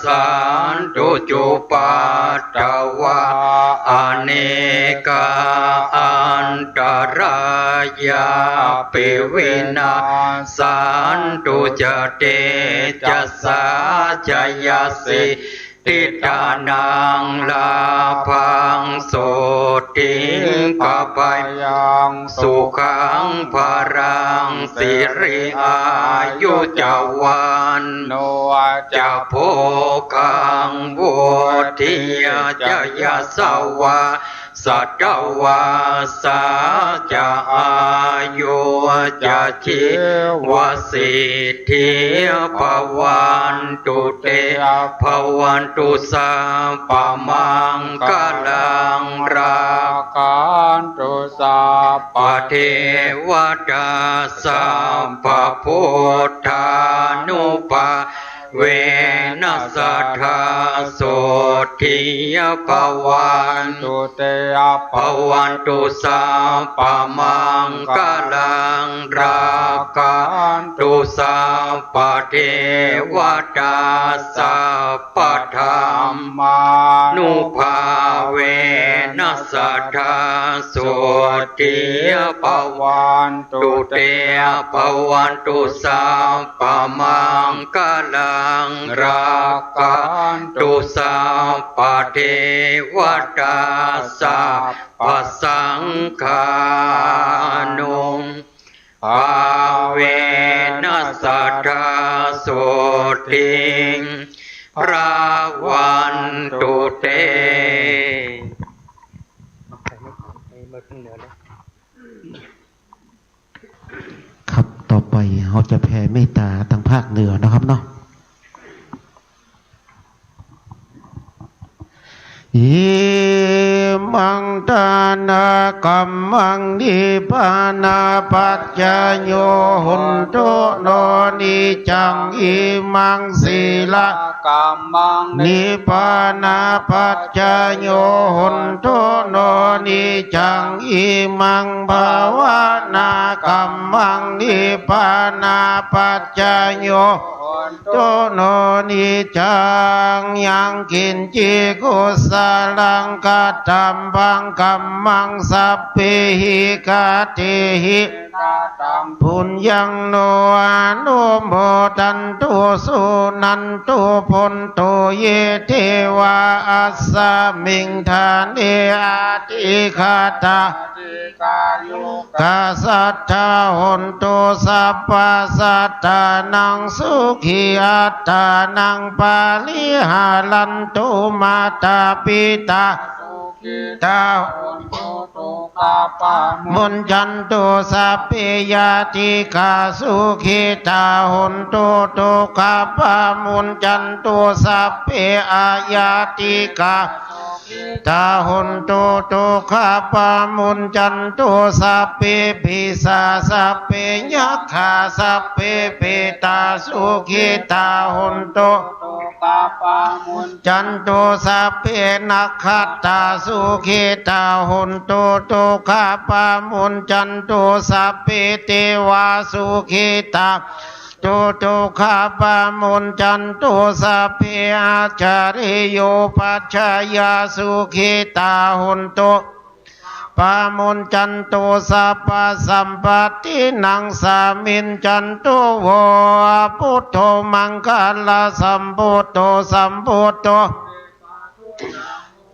สันตุจุปัตตวะอเนกาอันตรายาปิวินาสันตุจเตจัสสะจยสิติตานังลาภังโสติปปายังสุขังภารังสิริอายุจวันโนจะโภคังวุฒิยจะยะสวะสัตวาสาจะอายุจะจิวสิทธิภวันตุเตภวันตุสัพพมังคลังรา กันตุสัพพ ปเทวดาสัพพพุทธานุภาเวนัสสัทธาโสทิยภวันตุ ตุเตย ภวันตุสัพพมังคลังรากันตุสัพพเทวดาสัพพธรรม มา นุภาเวนัสสัทธาโสติยภวัน ตุ ตุ เต เตภวันตุสัพพมังคลังรากันตุสัพพเทวดาสัพพสังฆานุภาเวนัสสัทธาโสติพระวันตุเต ใครไม่ถามใครมาข้างเหนือแล้ว ครับต่อไปเราจะแผ่เมตตาทางภาคเหนือนะครับเนาะยิมังตานากัมมังนิพพานาปัจจโยหุนโตโนนิจังอิมังสีละ กัมมัง นิพพานาปัจจโยหุนโตโนนิจังอิมังภาวนากัมมังนิพพานาปัจจโยโตโนนิจังยังกินจิกุสลังกัตถัมพังกัมมังสัพเพหิกาเตหิ ปุญญังโนอนุโมทันตุสุนันตุพุนตุเยเทวาอัสสมิงทานิอาติคาตา กายุ กาสัทธาหุนตุสัพพสัตตานังสุขีอัตตานังปาลิหาลันตุมาตาปิตาตา ตุตุกาปามุ มุนจันตุสัพพิยาติกาสุขิตาหุนตุตุกาปามุนจันตุสัพพิอายาติกาตาหุนตุตุกาปามุนจันตุสัพพิปิสาสัพพิยัคขาสัพพิปิตาสุขิตาหุนตุ ตุกาปามุน จันตุสัพเพนักขัตตาสุขิตาหุนตุตุขาปามุนจันตุสัพเพเทวาสุขิตาตุตุขาปามุนจันตุสัพเพอาจาริโยปัจจายาสุขิตาหุนตุปามุนจันตุสัพพสัมปตินังสามินจันตุโวพุทโธมังคลาสัมพุทโธสัมพุทโธ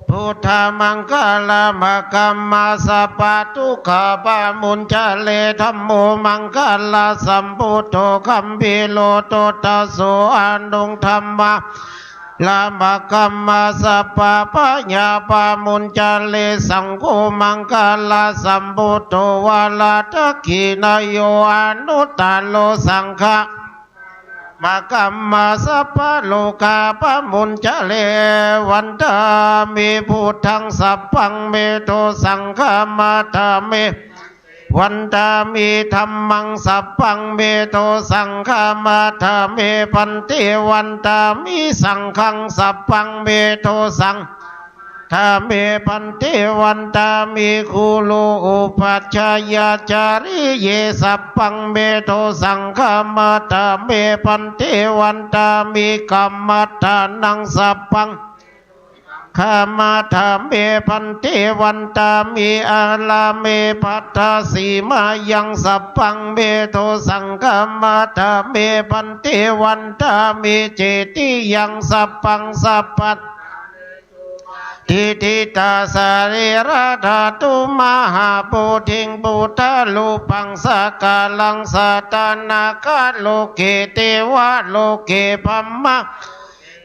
พุทธมังคลามะกัมมาสัพพทุกขปามุนจะเลธัมโมมังคลาสัมพุทโธคัมภิโลโตตัสโสอนุงธัมมะ ลามะกัมมาสัพพะปัญญาปามุนจาเลสังโฆมังคลาสัมพุทโธวาลาทักขินายโยอนุตตโลสังฆะมะกัมมาสัพพะโลกาปามุนจาเลวันตามิพุทธังสัพพังเมโตสังฆมาตาเม วันตามีธรรมังสัพพังเมโตสังฆามาธาเมพันเตวันตามีสังฆังสัพพังเมโตสังธาเมพันเตวันตามีคูโลอุปัชฌายาจาริเยสัพพังเมโตสังฆามาธาเมพันเตวันตามีกัมมัฏฐานังสัพพังขามาธาเมพันเทวันตามีอาลาเมปัตตาสีมายังสัพพังเมโทสังฆมาธาเมพันเทวันตามีเจติยังสัพพังสัพพัตทิทิตาสาริราธาตุมหาปุถิงปุตตะลูปังสกาลังสัตนาคาโลเกเทวะโลเกพัมมะ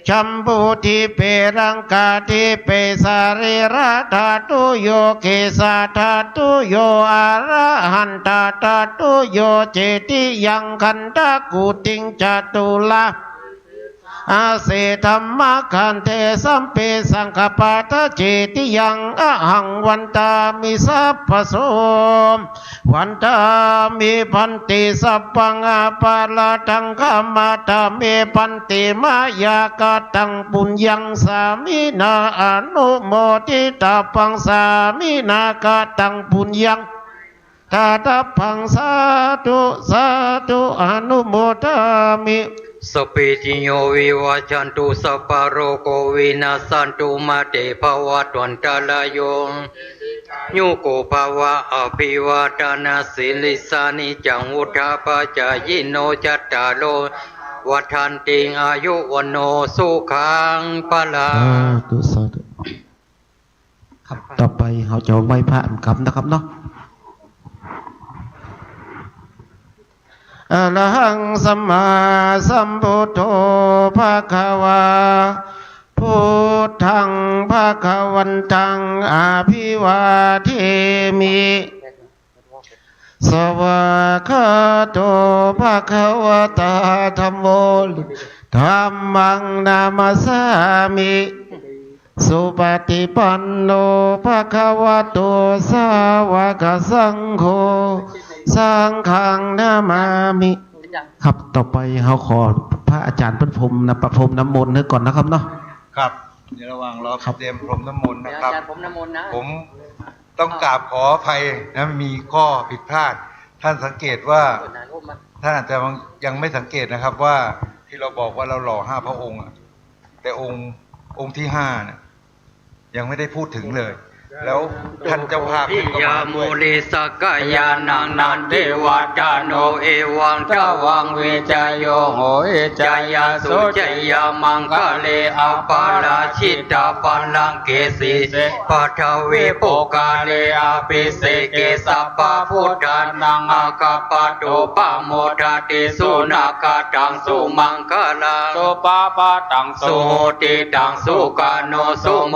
ชัมพูทิเปรังกาทิเปสาริราธาตุโยเกสาธาตุโยอะระหันตาธาตุโยเจติยังคันตะกุติงจตุลา อาเสธรรมขันเทสัมเปสังคปาทเจติยังอะหังวันตามิสัพพโสวันตามิพันติสัพพังอาปาลาตังขามาตาเมพันติมายากาตังปุญญังสามินาอนุโมทิตาปังสามินากาตังปุญญังตาตพังสาธุสาธุอนุโมทามิสเปจิโยวิวัชันตุสัพพะโรโควินาสันตุมาเตภวัตวันตาลายโยโยโกภาวะอภิวาทนาสิลิสานิจังวุธาปจายโนจัตตาโลวัฏันติงอายุวันโนสุขังพลัง สาธุครับต่อไปเขาจะไหว้พระกำนะครับเนาะอะระหังสัมมาสัมพุทโธภะคะวาพุทธังภะคะวันตังอาภิวาเทมิสวากขาโตภะคะวะตาธัมโมธัมมังนามัสสามิสุปฏิปันโนภะคะวะโตสาวกสังโฆสังฆังนามามิครับต่อไปเขาขอพระอาจารย์ประพรมนะประพรมน้ำมนต์นึกก่อนนะครับเนาะครับเดี๋ยวระหว่างรอเตรียมพรมน้ำมนต์นะครับ อาจารย์ผมน้ำมนต์นะ ผมต้องกราบขออภัยนะมีข้อผิดพลาดท่านสังเกตว่าท่านอาจจะยังไม่สังเกตนะครับว่าที่เราบอกว่าเราหล่อ5 พระองค์แต่องค์ที่5เนี่ยยังไม่ได้พูดถึงเลย แล้วท่านเจ้าภาพ พิยาโมลิสกายานังนันเทวตาโนเอวังทวังวิจโยโหจายาสุจยามังคะเลอปาราชิตาปัลลังเกสีปัทเวโปกาเลอภิเสเกสัพพพุทธานังอาคาปโตปะโมทติสุนาคาตังสุมังคลังสุปาปะตังสุโหติตังสุกาโนสุโม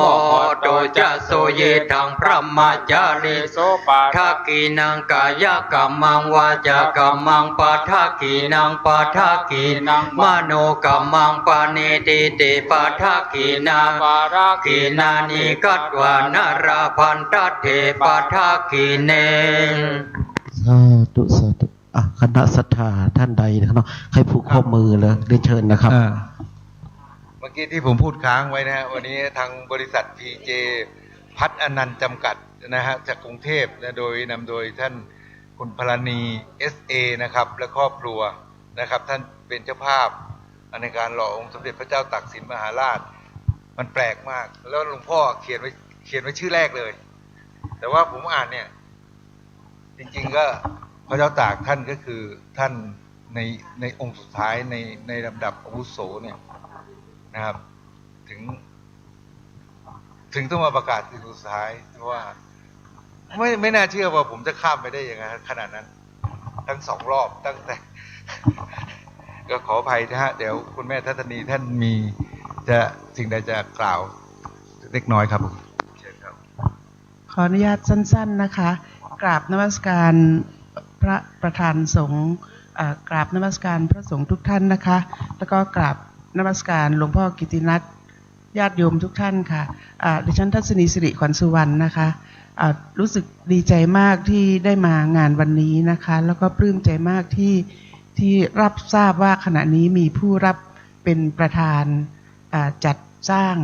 โตจะสุเยทังพระมัจจาริโสปาทักกีนังกายกรรมังวาจากรรมังปาทักกีนังปาทักกีนังมโนกรรมังปานิติติปาทักกีนังปาทักกีนานิกัตวานาราพันตเถปาทักกีเนสาธุสาธุคณะศรัทธาท่านใดนะครับเนาะให้ผูกข้อมือเลยได้เชิญนะครับเมื่อกี้ที่ผมพูดค้างไว้นะฮะวันนี้ทางบริษัท PJ พัฒน์อนันต์จำกัดนะฮะจากกรุงเทพนะโดยนำโดยท่านคุณพลานี SA นะครับและครอบครัวนะครับท่านเป็นเจ้าภาพในการหล่อองค์สมเด็จพระเจ้าตากสินมหาราชมันแปลกมากแล้วหลวงพ่อเขียนไว้ชื่อแรกเลยแต่ว่าผมอ่านเนี่ยจริงๆก็พระเจ้าตากท่านก็คือท่านในองค์สุดท้ายในลำดับอาวุโสเนี่ยนะครับถึงต้องมาประกาศคือสุดท้ายเพราะว่าไม่น่าเชื่อว่าผมจะข้ามไปได้อย่างนั้นขนาดนั้นทั้ง2 รอบตั้งแต่ ก็ขออภัยนะฮะเดี๋ยวคุณแม่ทัศนีท่านมีจะสิ่งใดจะกล่าวเล็กน้อยครับเชิญครับขออนุญาตสั้นๆนะคะกราบนมัสการพระประธานสงฆ์กราบนมัสการพระสงฆ์ทุกท่านนะคะแล้วก็กราบนมัสการหลวงพ่อกิตินัทญาติโยมทุกท่านค่ะดิฉันทัศนีสิริขวัญสุวรรณนะคะรู้สึกดีใจมากที่ได้มางานวันนี้นะคะแล้วก็ปลื้มใจมากที่รับทราบว่าขณะนี้มีผู้รับเป็นประธานจัดสร้าง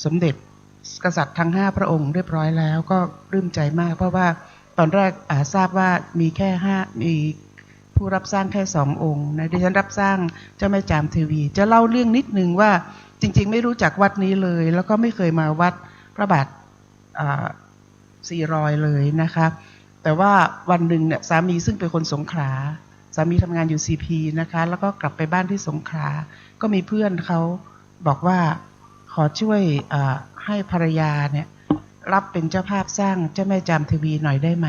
สมเด็จกษัตริย์ทั้ง5 พระองค์เรียบร้อยแล้วก็ปลื้มใจมากเพราะว่าตอนแรกทราบว่ามีแค่มีผู้รับสร้างแค่2 องค์นะดิฉันรับสร้างเจ้าแม่จามเทวีจะเล่าเรื่องนิดนึงว่าจริงๆไม่รู้จักวัดนี้เลยแล้วก็ไม่เคยมาวัดพระบาท400เลยนะคะแต่ว่าวันหนึ่งเนี่ยสามีซึ่งเป็นคนสงขลาสามีทำงานอยู่ CP นะคะแล้วก็กลับไปบ้านที่สงขลาก็มีเพื่อนเขาบอกว่าขอช่วยให้ภรรยาเนี่ยรับเป็นเจ้าภาพสร้างเจ้าแม่จามเทวีหน่อยได้ไหม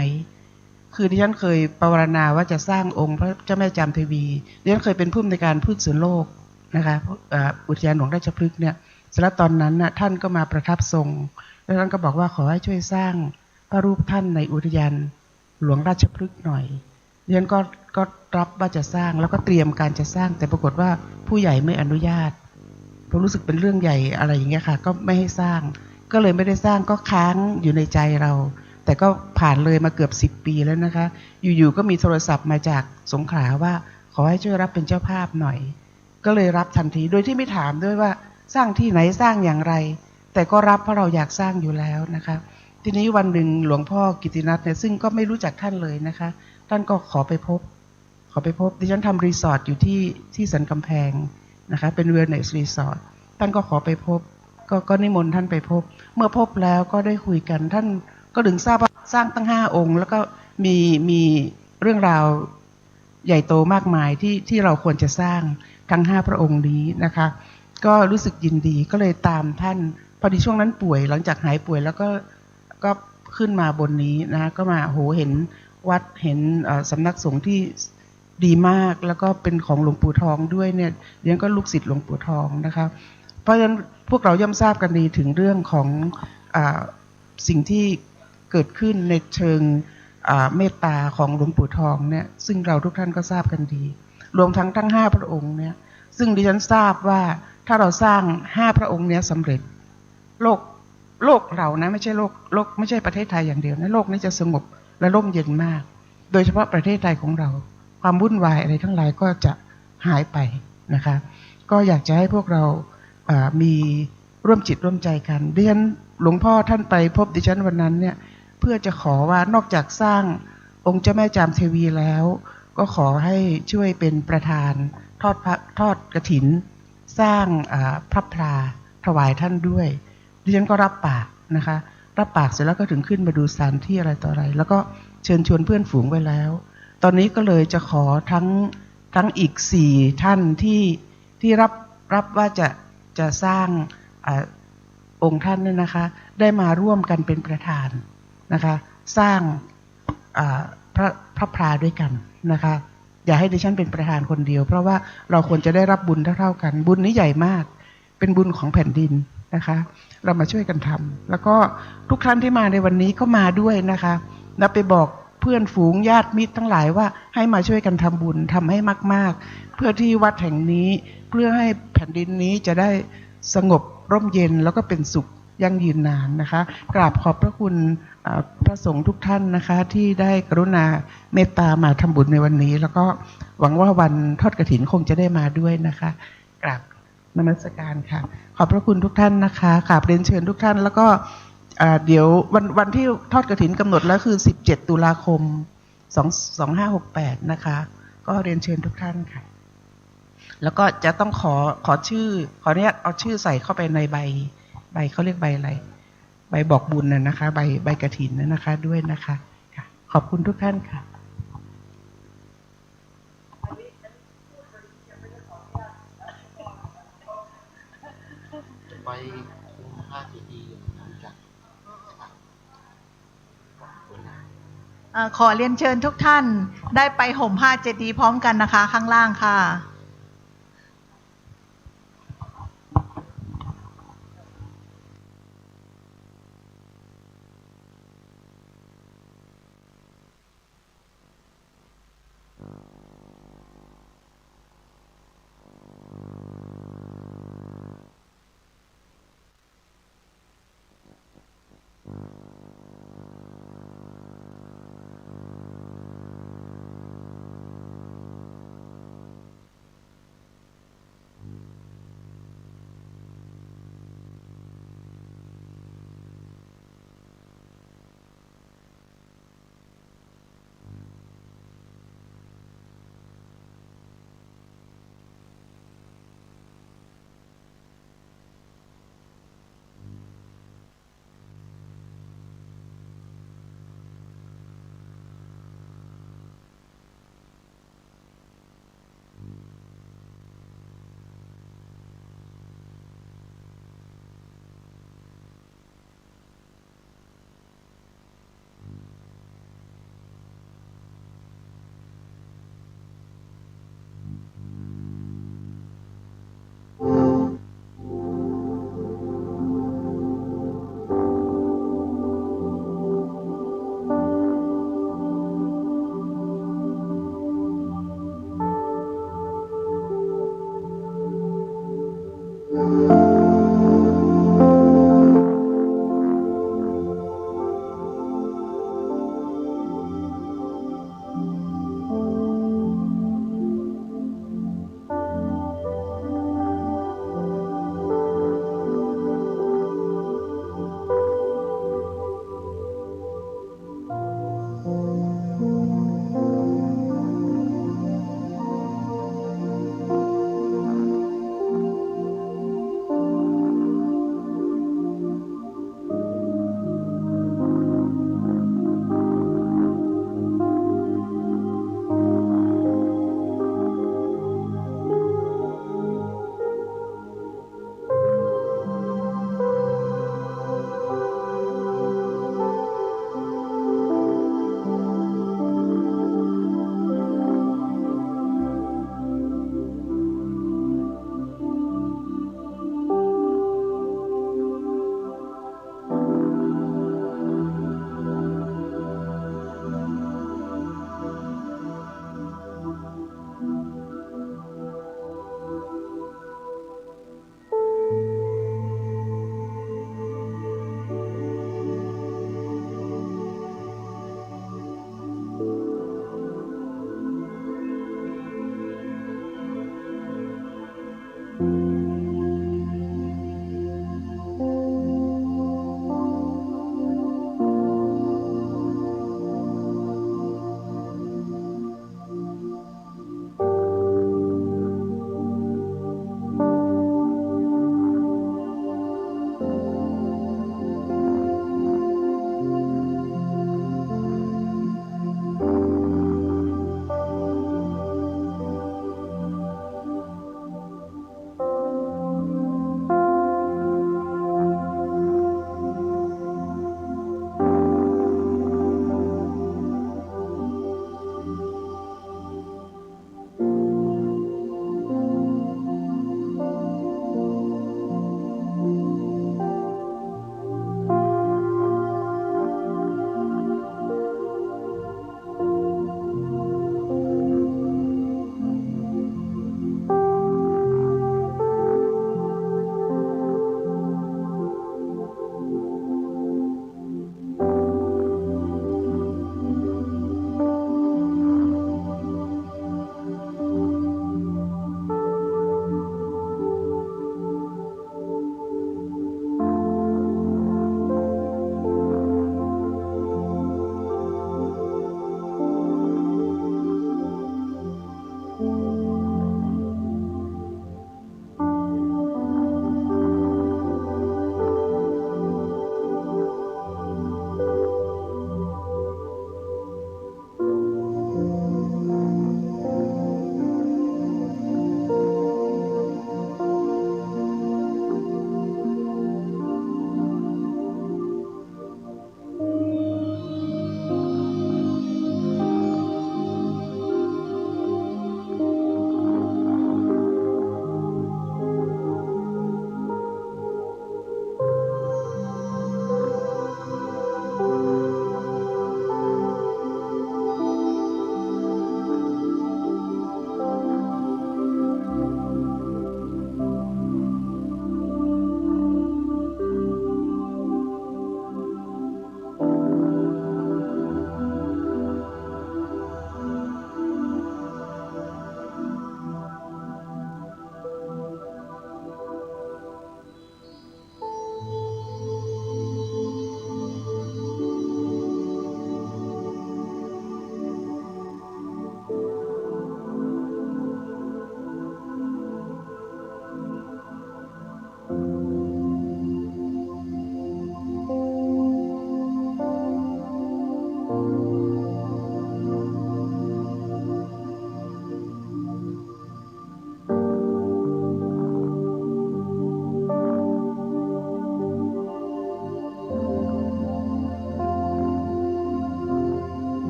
คือดิฉันเคยปรารถนาว่าจะสร้างองค์พระเจ้าแม่จามเทวีดิฉันเคยเป็นผู้อำนวยการพืชสวนโลกนะคะอุทยานหลวงราชพฤกษ์เนี่ยเสร็จแล้วตอนนั้นน่ะท่านก็มาประทับทรงแล้วท่านก็บอกว่าขอให้ช่วยสร้างพระรูปท่านในอุทยานหลวงราชพฤกษ์หน่อย ดิฉันก็รับว่าจะสร้างแล้วก็เตรียมการจะสร้างแต่ปรากฏว่าผู้ใหญ่ไม่อนุญาตผมรู้สึกเป็นเรื่องใหญ่อะไรอย่างเงี้ยค่ะก็ไม่ให้สร้างก็เลยไม่ได้สร้างก็ค้างอยู่ในใจเราแต่ก็ผ่านเลยมาเกือบ10 ปีแล้วนะคะอยู่ๆก็มีโทรศัพท์มาจากสงขลาว่าขอให้ช่วยรับเป็นเจ้าภาพหน่อยก็เลยรับทันทีโดยที่ไม่ถามด้วยว่าสร้างที่ไหนสร้างอย่างไรแต่ก็รับเพราะเราอยากสร้างอยู่แล้วนะคะทีนี้วันหนึ่งหลวงพ่อกิตินัทเนี่ยซึ่งก็ไม่รู้จักท่านเลยนะคะท่านก็ขอไปพบดิฉันทำรีสอร์ทอยู่ที่สันกำแพงนะคะเป็นเวลเนสรีสอร์ทท่านก็ขอไปพบก็นิมนต์ท่านไปพบเมื่อพบแล้วก็ได้คุยกันท่านก็ถึงทราบว่าสร้างตั้ง5 องค์แล้วก็มีเรื่องราวใหญ่โตมากมายที่เราควรจะสร้างทั้ง5 พระองค์นี้นะคะก็รู้สึกยินดีก็เลยตามท่านพอดีช่วงนั้นป่วยหลังจากหายป่วยแล้วก็ขึ้นมาบนนี้นะก็มาเห็นวัดเห็นสำนักสงฆ์ที่ดีมากแล้วก็เป็นของหลวงปู่ทองด้วยเนี่ยเรียนก็ลูกศิษย์หลวงปู่ทองนะคะเพราะฉะนั้นพวกเราย่อมทราบกันดีถึงเรื่องของสิ่งที่เกิดขึ้นในเชิงเมตตาของหลวงปู่ทองเนี่ยซึ่งเราทุกท่านก็ทราบกันดีรวมทั้ง5 พระองค์เนี่ยซึ่งดิฉันทราบว่าถ้าเราสร้าง5 พระองค์นี้สำเร็จโลกเรานะไม่ใช่โลกไม่ใช่ประเทศไทยอย่างเดียวนะโลกนี้จะสงบและร่มเย็นมากโดยเฉพาะประเทศไทยของเราความวุ่นวายอะไรทั้งหลายก็จะหายไปนะคะก็อยากจะให้พวกเรามีร่วมจิตร่วมใจกันดิฉันหลวงพ่อท่านไปพบดิฉันวันนั้นเนี่ยเพื่อจะขอว่านอกจากสร้างองค์เจ้าแม่จามเทวีแล้วก็ขอให้ช่วยเป็นประธานทอดกฐินสร้างพระพลาถวายท่านด้วยดิฉันก็รับปากนะคะรับปากเสร็จแล้วก็ถึงขึ้นมาดูสถานที่อะไรต่ออะไรแล้วก็เชิญชวนเพื่อนฝูงไว้แล้วตอนนี้ก็เลยจะขอทั้งอีก4 ท่านที่รับว่าจะสร้างองค์ท่านเนี่ยนะคะได้มาร่วมกันเป็นประธานนะคะสร้างพระพลาด้วยกันนะคะอย่าให้ดิฉันเป็นประธานคนเดียวเพราะว่าเราควรจะได้รับบุญเท่ากันบุญนี้ใหญ่มากเป็นบุญของแผ่นดินนะคะเรามาช่วยกันทำแล้วก็ทุกท่านที่มาในวันนี้ก็มาด้วยนะคะแล้วไปบอกเพื่อนฝูงญาติมิตรทั้งหลายว่าให้มาช่วยกันทำบุญทำให้มากๆเพื่อที่วัดแห่งนี้เพื่อให้แผ่นดินนี้จะได้สงบร่มเย็นแล้วก็เป็นสุขยั่งยืนนานนะคะกราบขอบพระคุณพระสงฆ์ทุกท่านนะคะที่ได้กรุณาเมตตามาทำบุญในวันนี้แล้วก็หวังว่าวันทอดกฐินคงจะได้มาด้วยนะคะกราบนมัสการค่ะขอบพระคุณทุกท่านนะคะกราบเรียนเชิญทุกท่านแล้วก็เดี๋ยววันที่ทอดกฐินกำหนดแล้วคือ17 ตุลาคม 2568นะคะก็เรียนเชิญทุกท่านค่ะแล้วก็จะต้องขอชื่อขออนุญาตเอาชื่อใส่เข้าไปในใบเขาเรียกใบอะไรใบบอกบุญน่ะนะคะใบกฐินน่ะนะคะด้วยนะคะขอบคุณทุกท่านค่ะไป5 ปีดีจากขอเรียนเชิญทุกท่านได้ไปห่มผ้าเจดีย์พร้อมกันนะคะข้างล่างค่ะ